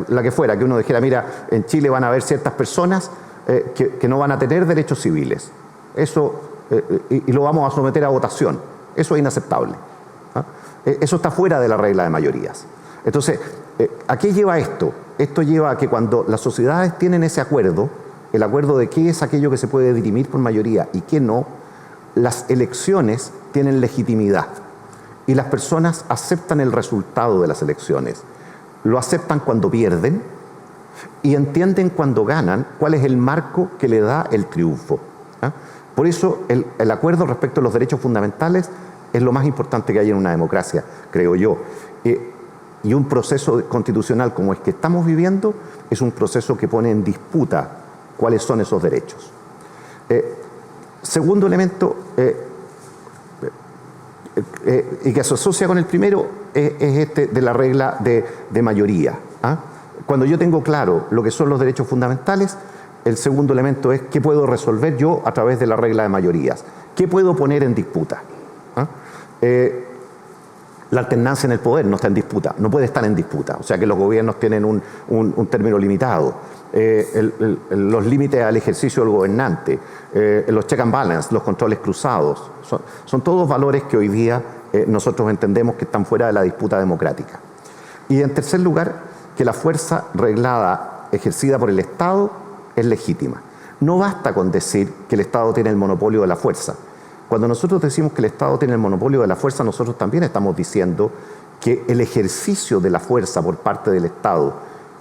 la que fuera, que uno dijera, mira, en Chile van a haber ciertas personas que no van a tener derechos civiles. Eso, y lo vamos a someter a votación. Eso es inaceptable. Eso está fuera de la regla de mayorías. Entonces, ¿a qué lleva esto? Esto lleva a que cuando las sociedades tienen ese acuerdo, el acuerdo de qué es aquello que se puede dirimir por mayoría y qué no, las elecciones tienen legitimidad y las personas aceptan el resultado de las elecciones. Lo aceptan cuando pierden y entienden cuando ganan cuál es el marco que le da el triunfo. Por eso el acuerdo respecto a los derechos fundamentales es lo más importante que hay en una democracia, creo yo. Y un proceso constitucional como el que estamos viviendo es un proceso que pone en disputa cuáles son esos derechos. Segundo elemento, y que se asocia con el primero, es este de la regla de mayoría. Cuando yo tengo claro lo que son los derechos fundamentales, el segundo elemento es qué puedo resolver yo a través de la regla de mayorías. ¿Qué puedo poner en disputa? La alternancia en el poder no está en disputa, no puede estar en disputa. O sea que los gobiernos tienen un término limitado. Los límites al ejercicio del gobernante, los check and balance, los controles cruzados, son todos valores que hoy día nosotros entendemos que están fuera de la disputa democrática. Y en tercer lugar, que la fuerza reglada ejercida por el Estado es legítima. No basta con decir que el Estado tiene el monopolio de la fuerza. Cuando nosotros decimos que el Estado tiene el monopolio de la fuerza, nosotros también estamos diciendo que el ejercicio de la fuerza por parte del Estado,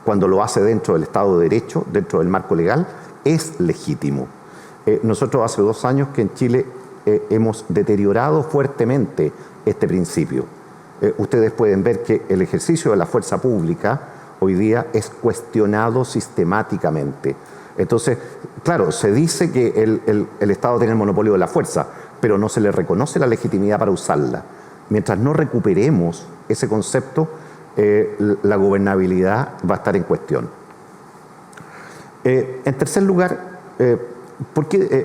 cuando lo hace dentro del Estado de Derecho, dentro del marco legal, es legítimo. Nosotros hace 2 años que en Chile hemos deteriorado fuertemente este principio. Ustedes pueden ver que el ejercicio de la fuerza pública hoy día es cuestionado sistemáticamente. Entonces, claro, se dice que el Estado tiene el monopolio de la fuerza, pero no se le reconoce la legitimidad para usarla. Mientras no recuperemos ese concepto, la gobernabilidad va a estar en cuestión. En tercer lugar,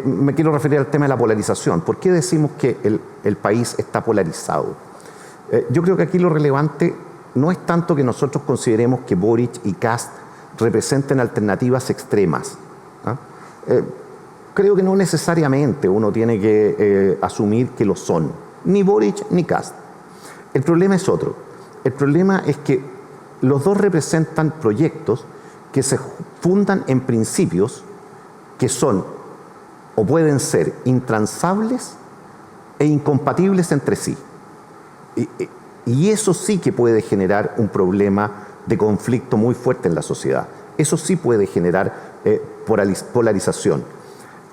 me quiero referir al tema de la polarización. ¿Por qué decimos que el país está polarizado? Yo creo que aquí lo relevante no es tanto que nosotros consideremos que Boric y Kast representen alternativas extremas. Creo que no necesariamente uno tiene que asumir que lo son, ni Boric ni Kast. El problema es otro. El problema es que los dos representan proyectos que se fundan en principios que son o pueden ser intransables e incompatibles entre sí. Y eso sí que puede generar un problema de conflicto muy fuerte en la sociedad. Eso sí puede generar polarización.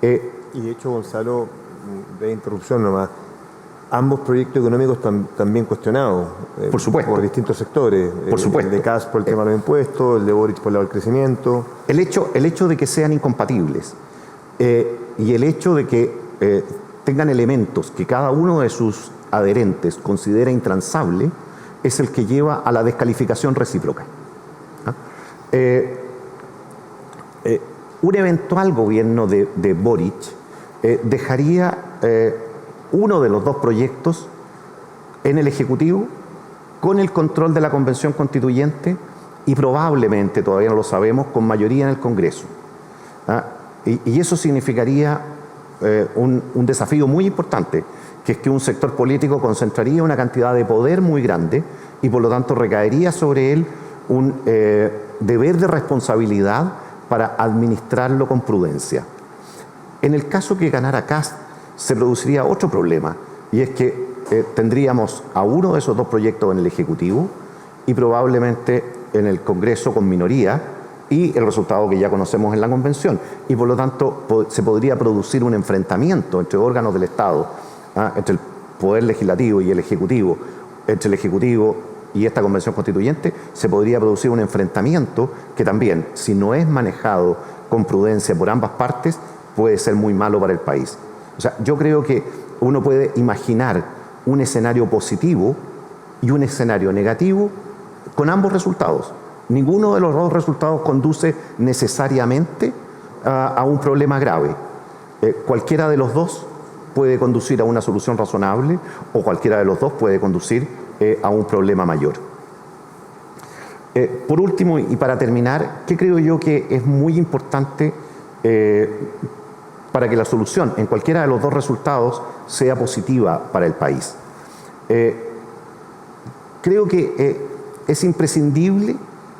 Y de hecho, Gonzalo, de interrupción nomás, ambos proyectos económicos también cuestionados. Por supuesto. Por distintos sectores. Por supuesto. El de Kast por el tema de los impuestos, el de Boric por el lado del crecimiento. El hecho de que sean incompatibles y el hecho de que tengan elementos que cada uno de sus adherentes considera intransable es el que lleva a la descalificación recíproca. Un eventual gobierno de Boric dejaría uno de los dos proyectos en el Ejecutivo con el control de la Convención Constituyente y probablemente, todavía no lo sabemos, con mayoría en el Congreso. Y eso significaría un desafío muy importante, que es que un sector político concentraría una cantidad de poder muy grande y por lo tanto recaería sobre él un deber de responsabilidad para administrarlo con prudencia. En el caso que ganara Kast, se produciría otro problema, y es que tendríamos a uno de esos dos proyectos en el Ejecutivo y probablemente en el Congreso con minoría, y el resultado que ya conocemos en la Convención. Y por lo tanto se podría producir un enfrentamiento entre órganos del Estado, entre el Poder Legislativo y el Ejecutivo, entre el Ejecutivo y esta Convención Constituyente, se podría producir un enfrentamiento que también, si no es manejado con prudencia por ambas partes, puede ser muy malo para el país. O sea, yo creo que uno puede imaginar un escenario positivo y un escenario negativo con ambos resultados. Ninguno de los dos resultados conduce necesariamente a un problema grave. Cualquiera de los dos puede conducir a una solución razonable o cualquiera de los dos puede conducir a un problema mayor. Por último, y para terminar, ¿qué creo yo que es muy importante para que la solución en cualquiera de los dos resultados sea positiva para el país? Creo que es imprescindible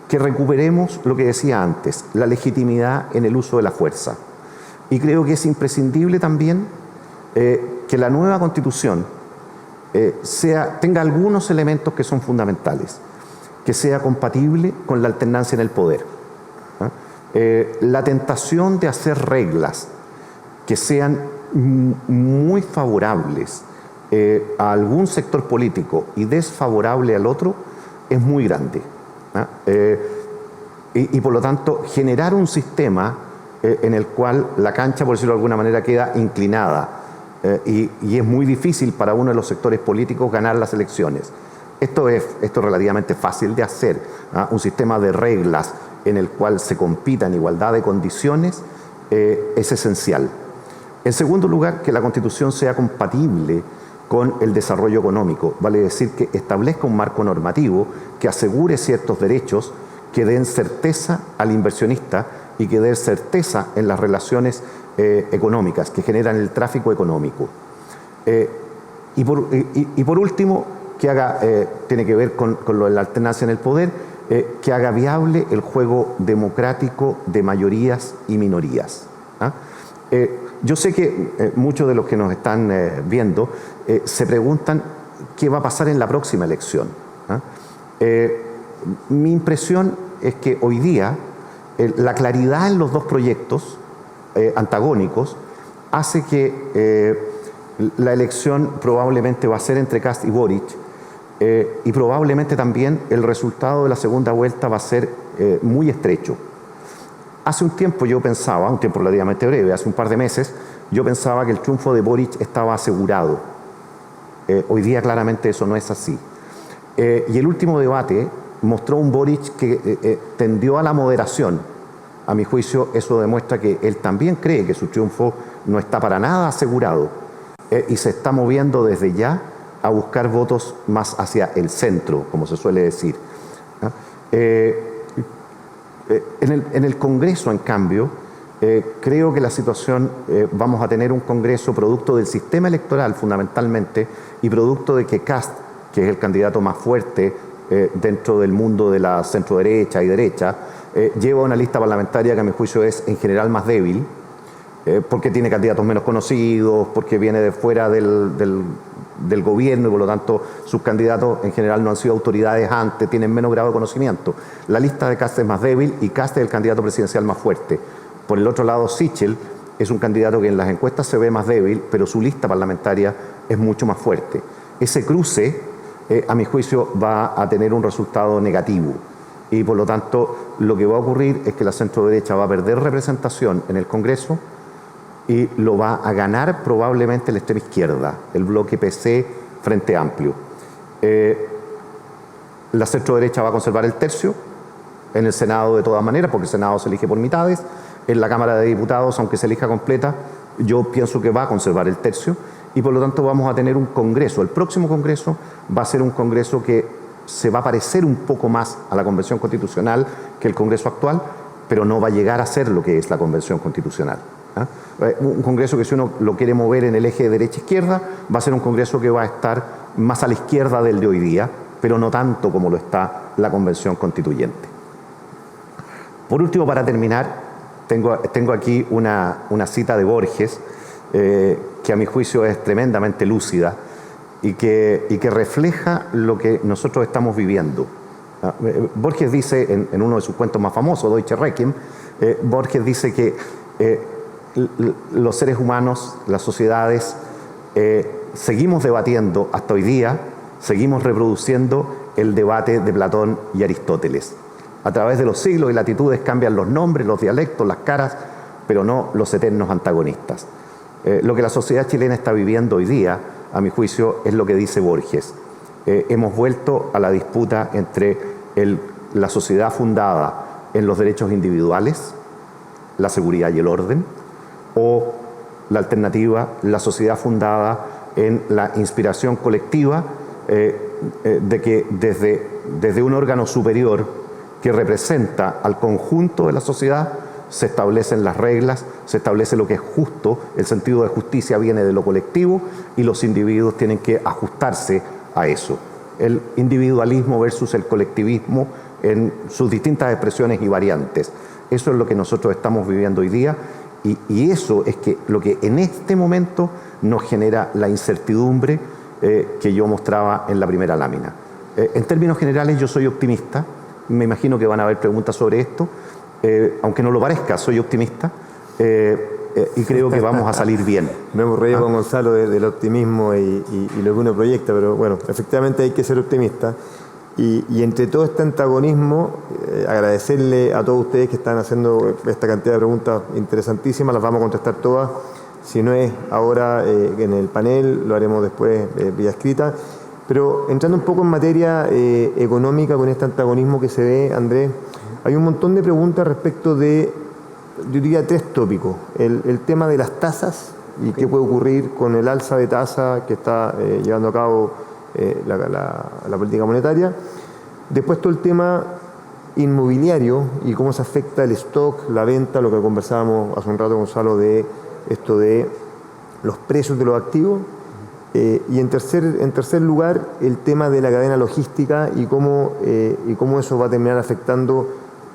que recuperemos lo que decía antes, la legitimidad en el uso de la fuerza. Y creo que es imprescindible también que la nueva Constitución tenga algunos elementos que son fundamentales, que sea compatible con la alternancia en el poder. La tentación de hacer reglas que sean muy favorables a algún sector político y desfavorable al otro es muy grande. Y por lo tanto generar un sistema en el cual la cancha, por decirlo de alguna manera, queda inclinada y es muy difícil para uno de los sectores políticos ganar las elecciones. Esto es relativamente fácil de hacer, un sistema de reglas en el cual se compita en igualdad de condiciones es esencial. En segundo lugar, que la Constitución sea compatible con el desarrollo económico, vale decir que establezca un marco normativo que asegure ciertos derechos, que den certeza al inversionista y que den certeza en las relaciones económicas que generan el tráfico económico. Y por último, que haga, tiene que ver con lo de la alternancia en el poder, que haga viable el juego democrático de mayorías y minorías. Yo sé que muchos de los que nos están viendo se preguntan qué va a pasar en la próxima elección. Mi impresión es que hoy día la claridad en los dos proyectos antagónicos hace que la elección probablemente va a ser entre Kast y Boric y probablemente también el resultado de la segunda vuelta va a ser muy estrecho. Hace un tiempo yo pensaba, un tiempo relativamente breve, hace un par de meses, yo pensaba que el triunfo de Boric estaba asegurado. Hoy día claramente eso no es así. Y el último debate mostró un Boric que tendió a la moderación. A mi juicio, eso demuestra que él también cree que su triunfo no está para nada asegurado y se está moviendo desde ya a buscar votos más hacia el centro, como se suele decir. En el Congreso, en cambio, creo que la situación, vamos a tener un Congreso producto del sistema electoral fundamentalmente y producto de que Kast, que es el candidato más fuerte dentro del mundo de la centroderecha y derecha, lleva una lista parlamentaria que a mi juicio es en general más débil, porque tiene candidatos menos conocidos, porque viene de fuera del del gobierno y por lo tanto sus candidatos en general no han sido autoridades antes, tienen menos grado de conocimiento. La lista de Kast es más débil y Kast es el candidato presidencial más fuerte. Por el otro lado, Sichel es un candidato que en las encuestas se ve más débil, pero su lista parlamentaria es mucho más fuerte. Ese cruce, a mi juicio, va a tener un resultado negativo. Y por lo tanto, lo que va a ocurrir es que la centro-derecha va a perder representación en el Congreso y lo va a ganar probablemente la extrema izquierda, el bloque PC Frente Amplio. La centro-derecha va a conservar el tercio en el Senado de todas maneras, porque el Senado se elige por mitades. En la Cámara de Diputados, aunque se elija completa, yo pienso que va a conservar el tercio y por lo tanto vamos a tener un Congreso. El próximo Congreso va a ser un Congreso que se va a parecer un poco más a la Convención Constitucional que el Congreso actual, pero no va a llegar a ser lo que es la Convención Constitucional. Un Congreso que si uno lo quiere mover en el eje de derecha-izquierda, va a ser un Congreso que va a estar más a la izquierda del de hoy día, pero no tanto como lo está la Convención Constituyente. Por último, para terminar, tengo aquí una cita de Borges, que a mi juicio es tremendamente lúcida y que refleja lo que nosotros estamos viviendo. Borges dice, en uno de sus cuentos más famosos, Deutsche Requiem, Borges dice que los seres humanos, las sociedades, seguimos debatiendo hasta hoy día, seguimos reproduciendo el debate de Platón y Aristóteles. A través de los siglos y latitudes cambian los nombres, los dialectos, las caras, pero no los eternos antagonistas. Lo que la sociedad chilena está viviendo hoy día, a mi juicio, es lo que dice Borges. Hemos vuelto a la disputa entre la sociedad fundada en los derechos individuales, la seguridad y el orden, o la alternativa, la sociedad fundada en la inspiración colectiva de que desde un órgano superior que representa al conjunto de la sociedad, se establecen las reglas, se establece lo que es justo, el sentido de justicia viene de lo colectivo y los individuos tienen que ajustarse a eso. El individualismo versus el colectivismo en sus distintas expresiones y variantes. Eso es lo que nosotros estamos viviendo hoy día y eso es lo que en este momento nos genera la incertidumbre que yo mostraba en la primera lámina. En términos generales yo soy optimista. Me imagino que van a haber preguntas sobre esto. Aunque no lo parezca, soy optimista y creo que vamos a salir bien. Me hemos reído con Gonzalo del optimismo y lo que uno proyecta, pero bueno, efectivamente hay que ser optimista. Y entre todo este antagonismo, agradecerle a todos ustedes que están haciendo esta cantidad de preguntas interesantísimas, las vamos a contestar todas. Si no es ahora en el panel, lo haremos después vía escrita. Pero entrando un poco en materia económica con este antagonismo que se ve, Andrés, hay un montón de preguntas respecto de, yo diría, tres tópicos. El tema de las tasas y qué puede ocurrir con el alza de tasa que está llevando a cabo la política monetaria. Después todo el tema inmobiliario y cómo se afecta el stock, la venta, lo que conversábamos hace un rato, Gonzalo, de esto de los precios de los activos. Y en tercer lugar, el tema de la cadena logística y cómo eso va a terminar afectando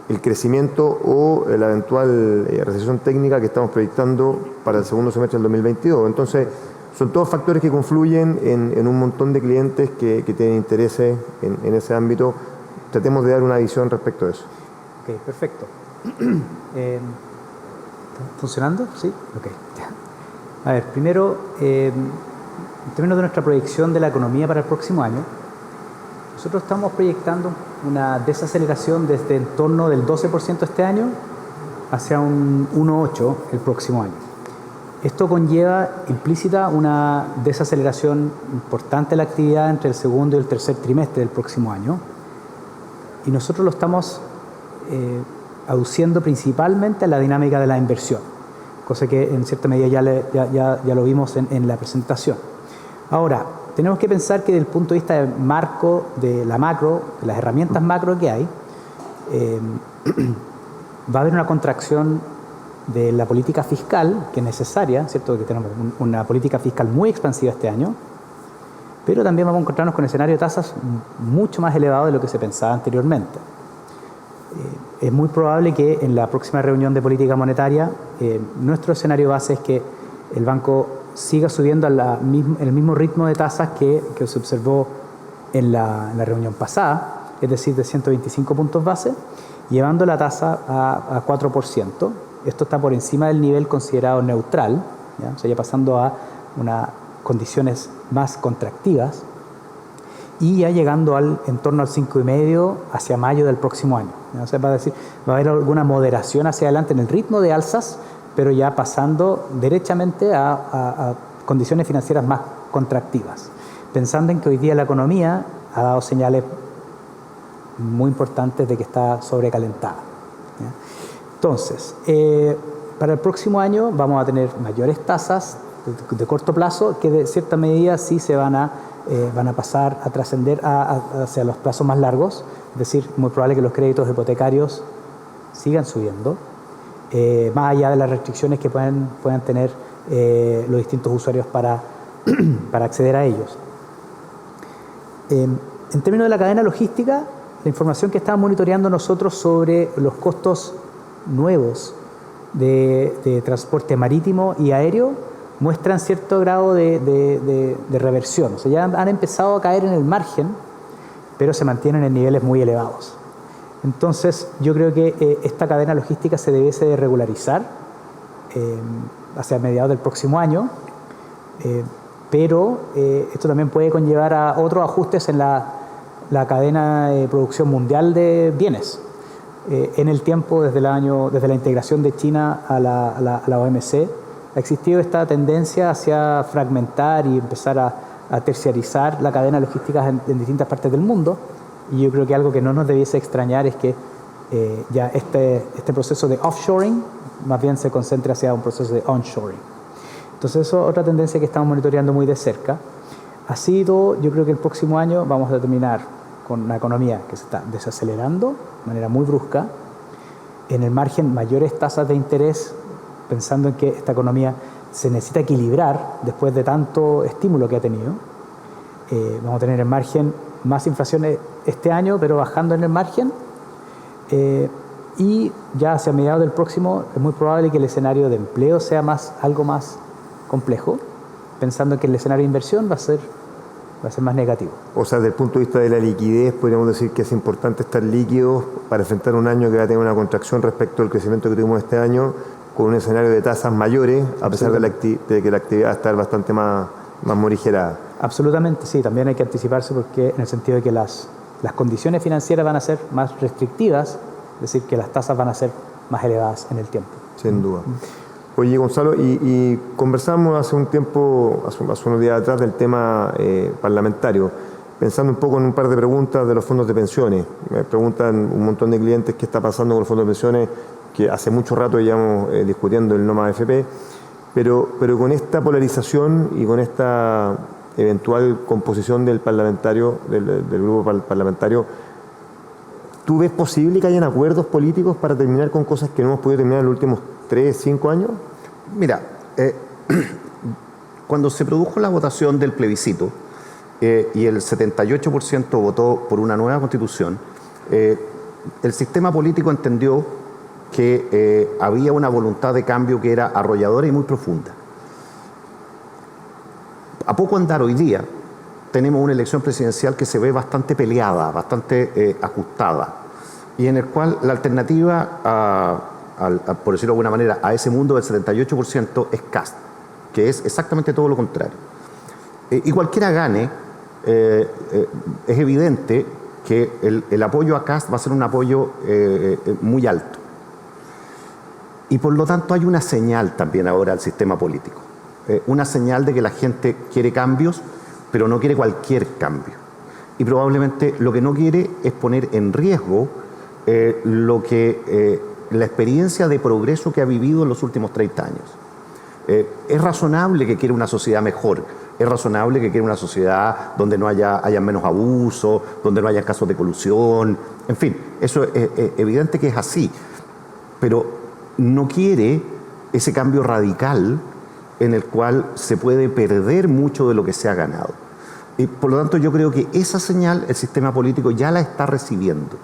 el crecimiento o la eventual recesión técnica que estamos proyectando para el segundo semestre del 2022. Entonces, son todos factores que confluyen en un montón de clientes que tienen intereses en ese ámbito. Tratemos de dar una visión respecto a eso. Ok, perfecto. ¿Está funcionando? Sí. Ok. A ver, primero, en términos de nuestra proyección de la economía para el próximo año, nosotros estamos proyectando una desaceleración desde en torno del 12% este año hacia un 1,8% el próximo año. Esto conlleva implícita una desaceleración importante de la actividad entre el segundo y el tercer trimestre del próximo año. Y nosotros lo estamos aduciendo principalmente a la dinámica de la inversión, cosa que en cierta medida ya lo vimos en la presentación. Ahora, tenemos que pensar que desde el punto de vista de marco, de la macro, de las herramientas macro que hay, va a haber una contracción de la política fiscal, que es necesaria, ¿cierto? Que tenemos una política fiscal muy expansiva este año, pero también vamos a encontrarnos con escenarios de tasas mucho más elevados de lo que se pensaba anteriormente. Es muy probable que en la próxima reunión de política monetaria nuestro escenario base es que el Banco siga subiendo en el mismo ritmo de tasas que se observó en la reunión pasada, es decir, de 125 puntos base, llevando la tasa a 4%. Esto está por encima del nivel considerado neutral, ¿ya? O sea, ya pasando a condiciones más contractivas, y ya llegando en torno al 5,5% hacia mayo del próximo año. ¿Ya? O sea, va a haber alguna moderación hacia adelante en el ritmo de alzas, pero ya pasando derechamente a condiciones financieras más contractivas, pensando en que hoy día la economía ha dado señales muy importantes de que está sobrecalentada. ¿Ya? Entonces, para el próximo año vamos a tener mayores tasas de corto plazo que de cierta medida sí se van a pasar a trascender hacia los plazos más largos, es decir, muy probable que los créditos hipotecarios sigan subiendo, más allá de las restricciones que puedan tener los distintos usuarios para acceder a ellos. En términos de la cadena logística, la información que estamos monitoreando nosotros sobre los costos nuevos de transporte marítimo y aéreo muestran cierto grado de reversión. O sea, ya han empezado a caer en el margen, pero se mantienen en niveles muy elevados. Entonces, yo creo que esta cadena logística se debiese de regularizar hacia mediados del próximo año, pero esto también puede conllevar a otros ajustes en la cadena de producción mundial de bienes. En el tiempo, desde la integración de China a la OMC, ha existido esta tendencia hacia fragmentar y empezar a terciarizar la cadena logística en distintas partes del mundo, y yo creo que algo que no nos debiese extrañar es que ya este proceso de offshoring más bien se concentre hacia un proceso de onshoring. Entonces, eso es otra tendencia que estamos monitoreando muy de cerca. Yo creo que el próximo año vamos a terminar con una economía que se está desacelerando de manera muy brusca, en el margen mayores tasas de interés, pensando en que esta economía se necesita equilibrar después de tanto estímulo que ha tenido. Vamos a tener en margen más inflación este año, pero bajando en el margen. Y ya hacia mediados del próximo es muy probable que el escenario de empleo sea algo más complejo, pensando en que el escenario de inversión va a ser más negativo. O sea, desde el punto de vista de la liquidez, podríamos decir que es importante estar líquidos para enfrentar un año que va a tener una contracción respecto al crecimiento que tuvimos este año, con un escenario de tasas mayores, a pesar de que la actividad va a estar bastante más morigerada. Absolutamente, sí. También hay que anticiparse, porque en el sentido de que las condiciones financieras van a ser más restrictivas, es decir, que las tasas van a ser más elevadas en el tiempo. Sin duda. Oye, Gonzalo, y conversamos hace un tiempo, hace unos días atrás, del tema parlamentario, pensando un poco en un par de preguntas de los fondos de pensiones. Me preguntan un montón de clientes qué está pasando con los fondos de pensiones, que hace mucho rato llevamos discutiendo el NOMA AFP, pero con esta polarización y con esta eventual composición del parlamentario, del grupo parlamentario, ¿tú ves posible que hayan acuerdos políticos para terminar con cosas que no hemos podido terminar en los últimos 3, 5 años? Mira, cuando se produjo la votación del plebiscito y el 78% votó por una nueva constitución, el sistema político entendió que había una voluntad de cambio que era arrolladora y muy profunda. A poco andar hoy día, tenemos una elección presidencial que se ve bastante peleada, bastante ajustada, y en el cual la alternativa, por decirlo de alguna manera, a ese mundo del 78% es Kast, que es exactamente todo lo contrario. Y cualquiera gane, es evidente que el apoyo a Kast va a ser un apoyo muy alto. Y por lo tanto hay una señal también ahora al sistema político, una señal de que la gente quiere cambios, pero no quiere cualquier cambio. Y probablemente lo que no quiere es poner en riesgo la experiencia de progreso que ha vivido en los últimos 30 años. Es razonable que quiera una sociedad mejor, es razonable que quiera una sociedad donde no haya menos abuso, donde no haya casos de colusión, en fin, eso es evidente que es así, pero no quiere ese cambio radical en el cual se puede perder mucho de lo que se ha ganado. Y por lo tanto, yo creo que esa señal el sistema político ya la está recibiendo.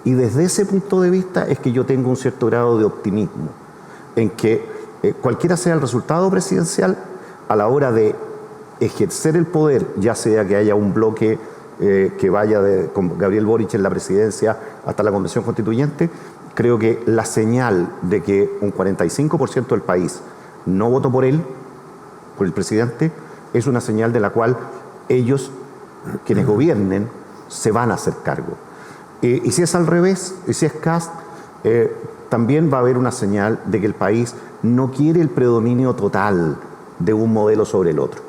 Y desde ese punto de vista es que yo tengo un cierto grado de optimismo en que cualquiera sea el resultado presidencial, a la hora de ejercer el poder, ya sea que haya un bloque que vaya con Gabriel Boric en la presidencia hasta la Convención Constituyente, creo que la señal de que un 45% del país no votó por él, por el presidente, es una señal de la cual ellos, quienes gobiernen, se van a hacer cargo. Y si es al revés, y si es Kast, también va a haber una señal de que el país no quiere el predominio total de un modelo sobre el otro.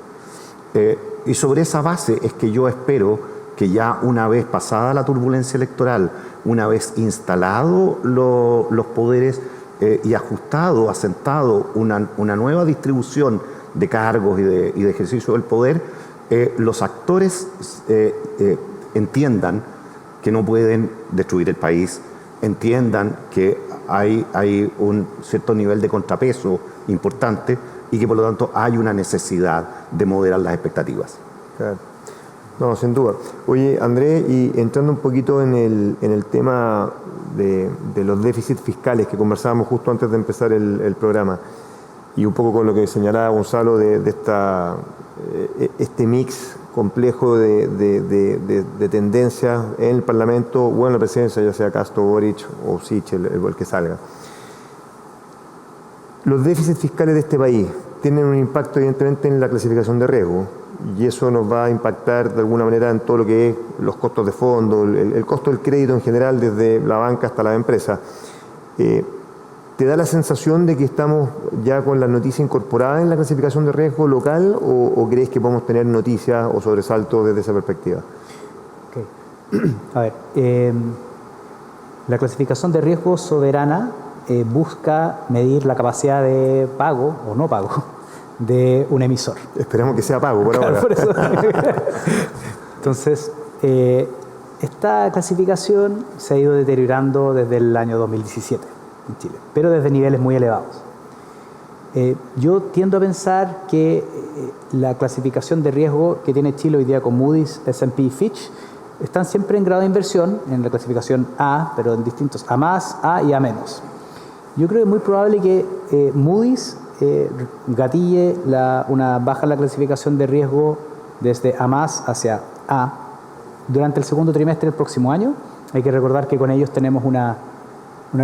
Y sobre esa base es que yo espero que ya una vez pasada la turbulencia electoral, una vez instalado los poderes y ajustado, asentado una nueva distribución de cargos y de ejercicio del poder, los actores entiendan que no pueden destruir el país, entiendan que hay un cierto nivel de contrapeso importante y que por lo tanto hay una necesidad de moderar las expectativas. Claro. No, sin duda. Oye, Andrés, y entrando un poquito en el tema de los déficits fiscales que conversábamos justo antes de empezar el programa, y un poco con lo que señalaba Gonzalo de este mix complejo de tendencias en el Parlamento o en la presidencia, ya sea Castro, Boric o Sichel, el que salga. Los déficits fiscales de este país tienen un impacto evidentemente en la clasificación de riesgo, y eso nos va a impactar de alguna manera en todo lo que es los costos de fondo, el costo del crédito en general, desde la banca hasta la empresa. ¿Te da la sensación de que estamos ya con la noticia incorporada en la clasificación de riesgo local o crees que podemos tener noticias o sobresaltos desde esa perspectiva? Okay. A ver, la clasificación de riesgo soberana busca medir la capacidad de pago o no pago de un emisor. Esperemos que sea pago por ahora. Por eso. Entonces, esta clasificación se ha ido deteriorando desde el año 2017 en Chile, pero desde niveles muy elevados. Yo tiendo a pensar que la clasificación de riesgo que tiene Chile hoy día con Moody's, S&P y Fitch están siempre en grado de inversión, en la clasificación A, pero en distintos A más, A y A menos. Yo creo que es muy probable que Moody's gatille una baja en la clasificación de riesgo desde A más hacia A durante el segundo trimestre del próximo año. Hay que recordar que con ellos tenemos una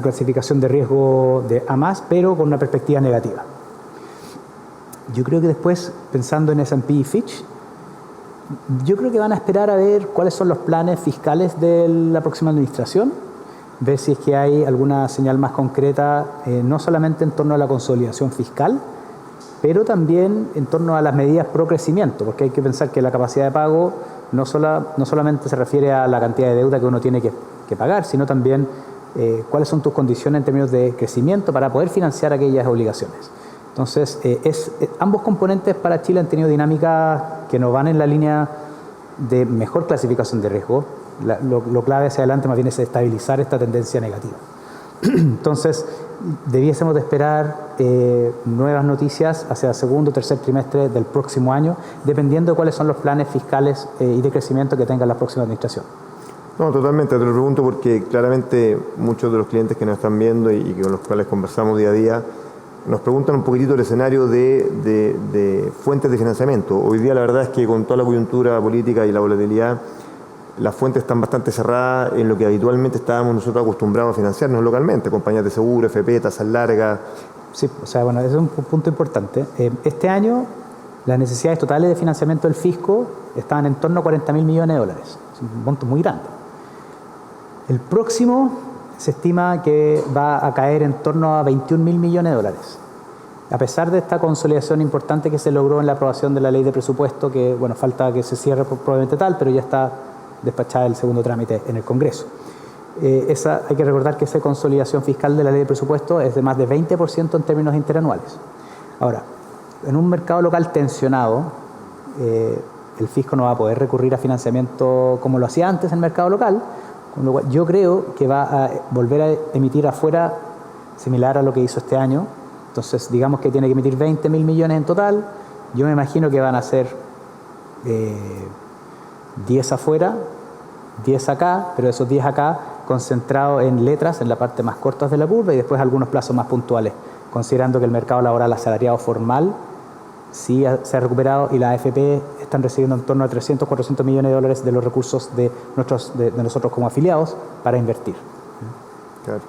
clasificación de riesgo de A más, pero con una perspectiva negativa. Yo creo que después, pensando en S&P y Fitch, yo creo que van a esperar a ver cuáles son los planes fiscales de la próxima administración, ver si es que hay alguna señal más concreta, no solamente en torno a la consolidación fiscal, pero también en torno a las medidas pro crecimiento, porque hay que pensar que la capacidad de pago no solamente se refiere a la cantidad de deuda que uno tiene que pagar, sino también cuáles son tus condiciones en términos de crecimiento para poder financiar aquellas obligaciones. Entonces, ambos componentes para Chile han tenido dinámicas que nos van en la línea de mejor clasificación de riesgo. Lo clave hacia adelante más bien es estabilizar esta tendencia negativa. Entonces, debiésemos de esperar nuevas noticias hacia el segundo o tercer trimestre del próximo año, dependiendo de cuáles son los planes fiscales y de crecimiento que tenga la próxima administración. No, totalmente, te lo pregunto porque claramente muchos de los clientes que nos están viendo y con los cuales conversamos día a día nos preguntan un poquitito el escenario de fuentes de financiamiento. Hoy día la verdad es que con toda la coyuntura política y la volatilidad, las fuentes están bastante cerradas en lo que habitualmente estábamos nosotros acostumbrados a financiarnos localmente, compañías de seguro, FP, tasas largas. Sí, o sea, bueno, ese es un punto importante. Este año las necesidades totales de financiamiento del fisco estaban en torno a 40.000 millones de dólares. Es un monto muy grande. El próximo se estima que va a caer en torno a 21.000 millones de dólares. A pesar de esta consolidación importante que se logró en la aprobación de la ley de presupuesto, que bueno, falta que se cierre probablemente tal, pero ya está despachada el segundo trámite en el Congreso. Hay que recordar que esa consolidación fiscal de la ley de presupuesto es de más de 20% en términos interanuales. Ahora, en un mercado local tensionado, el fisco no va a poder recurrir a financiamiento como lo hacía antes en el mercado local, con lo cual yo creo que va a volver a emitir afuera similar a lo que hizo este año. Entonces, digamos que tiene que emitir 20.000 millones en total. Yo me imagino que van a ser 10 afuera, 10 acá, pero esos 10 acá concentrados en letras, en la parte más corta de la curva, y después algunos plazos más puntuales, considerando que el mercado laboral asalariado formal sí se ha recuperado y las AFP están recibiendo en torno a 300, 400 millones de dólares de los recursos de nosotros como afiliados para invertir. Claro.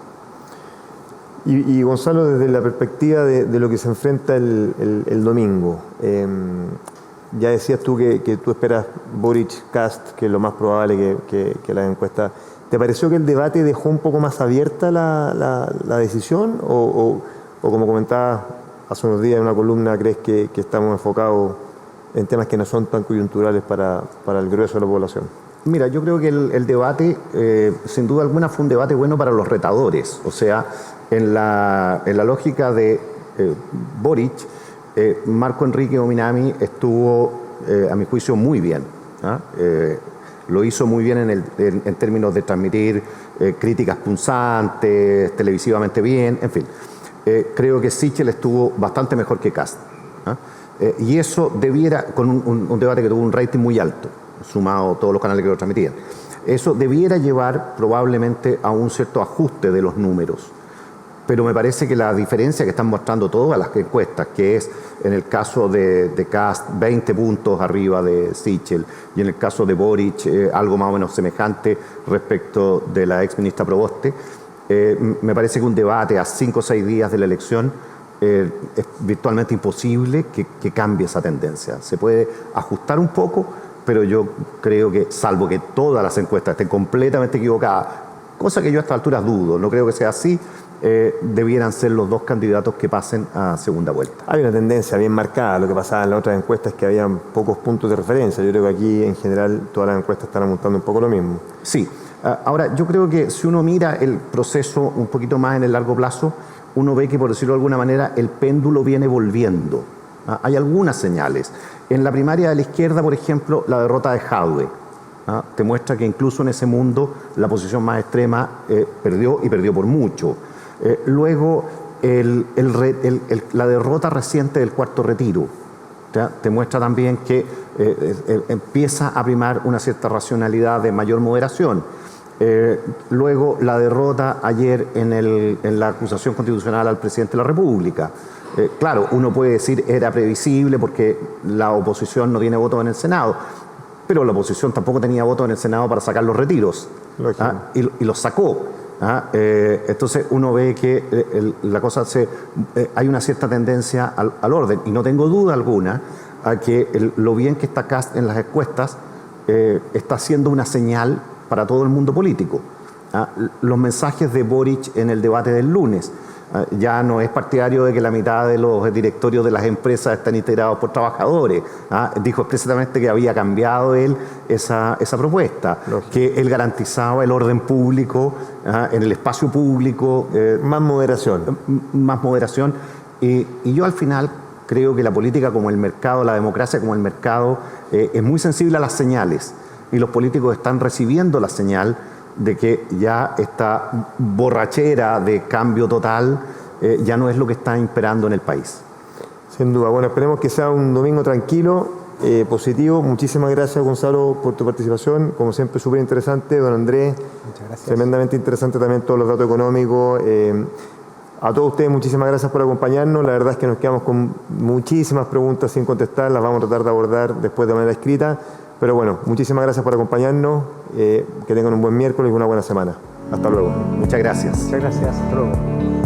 Y Gonzalo, desde la perspectiva de lo que se enfrenta el domingo, ya decías tú que tú esperas Boric-Kast, que es lo más probable que las encuestas. ¿Te pareció que el debate dejó un poco más abierta la decisión? O como comentaba hace unos días en una columna, crees que estamos enfocados en temas que no son tan coyunturales para el grueso de la población? Mira, yo creo que el debate, sin duda alguna, fue un debate bueno para los retadores. O sea, en la lógica de Boric, Marco Enrique Ominami estuvo, a mi juicio, muy bien. Lo hizo muy bien en términos de transmitir críticas punzantes, televisivamente bien, en fin. Creo que Sichel estuvo bastante mejor que Kast. Y eso debiera, con un debate que tuvo un rating muy alto, sumado a todos los canales que lo transmitían, eso debiera llevar probablemente a un cierto ajuste de los números. Pero me parece que la diferencia que están mostrando todas las encuestas, que es en el caso de Kast 20 puntos arriba de Sichel y en el caso de Boric algo más o menos semejante respecto de la ex ministra Proboste, me parece que un debate a 5 o 6 días de la elección es virtualmente imposible que cambie esa tendencia. Se puede ajustar un poco, pero yo creo que, salvo que todas las encuestas estén completamente equivocadas, cosa que yo a estas alturas dudo, no creo que sea así, debieran ser los dos candidatos que pasen a segunda vuelta. Hay una tendencia bien marcada. Lo que pasaba en las otras encuestas es que habían pocos puntos de referencia. Yo creo que aquí, en general, todas las encuestas están apuntando un poco lo mismo. Sí. Ahora, yo creo que si uno mira el proceso un poquito más en el largo plazo, uno ve que, por decirlo de alguna manera, el péndulo viene volviendo. Hay algunas señales. En la primaria de la izquierda, por ejemplo, la derrota de Jadwe te muestra que incluso en ese mundo la posición más extrema perdió y perdió por mucho. Luego, la derrota reciente del Cuarto Retiro te muestra también que empieza a primar una cierta racionalidad de mayor moderación. Luego, la derrota ayer en la acusación constitucional al presidente de la República. Claro, uno puede decir era previsible porque la oposición no tiene votos en el Senado, pero la oposición tampoco tenía votos en el Senado para sacar los retiros y los sacó. Entonces uno ve que la cosa hay una cierta tendencia al orden, y no tengo duda alguna a que lo bien que está Kast en las encuestas está siendo una señal para todo el mundo político. Los mensajes de Boric en el debate del lunes, ya no es partidario de que la mitad de los directorios de las empresas están integrados por trabajadores. Dijo expresamente que había cambiado él esa propuesta, que él garantizaba el orden público en el espacio público. Más moderación. Más moderación. Y yo al final creo que la política como el mercado, la democracia como el mercado, es muy sensible a las señales. Y los políticos están recibiendo la señal de que ya esta borrachera de cambio total ya no es lo que está imperando en el país. Sin duda. Bueno, esperemos que sea un domingo tranquilo, positivo. Muchísimas gracias, Gonzalo, por tu participación. Como siempre, súper interesante. Don Andrés, muchas gracias. Tremendamente interesante también todos los datos económicos. A todos ustedes, muchísimas gracias por acompañarnos. La verdad es que nos quedamos con muchísimas preguntas sin contestar. Las vamos a tratar de abordar después de manera escrita. Pero bueno, muchísimas gracias por acompañarnos. Que tengan un buen miércoles y una buena semana. Hasta luego. Muchas gracias. Muchas gracias. Hasta luego.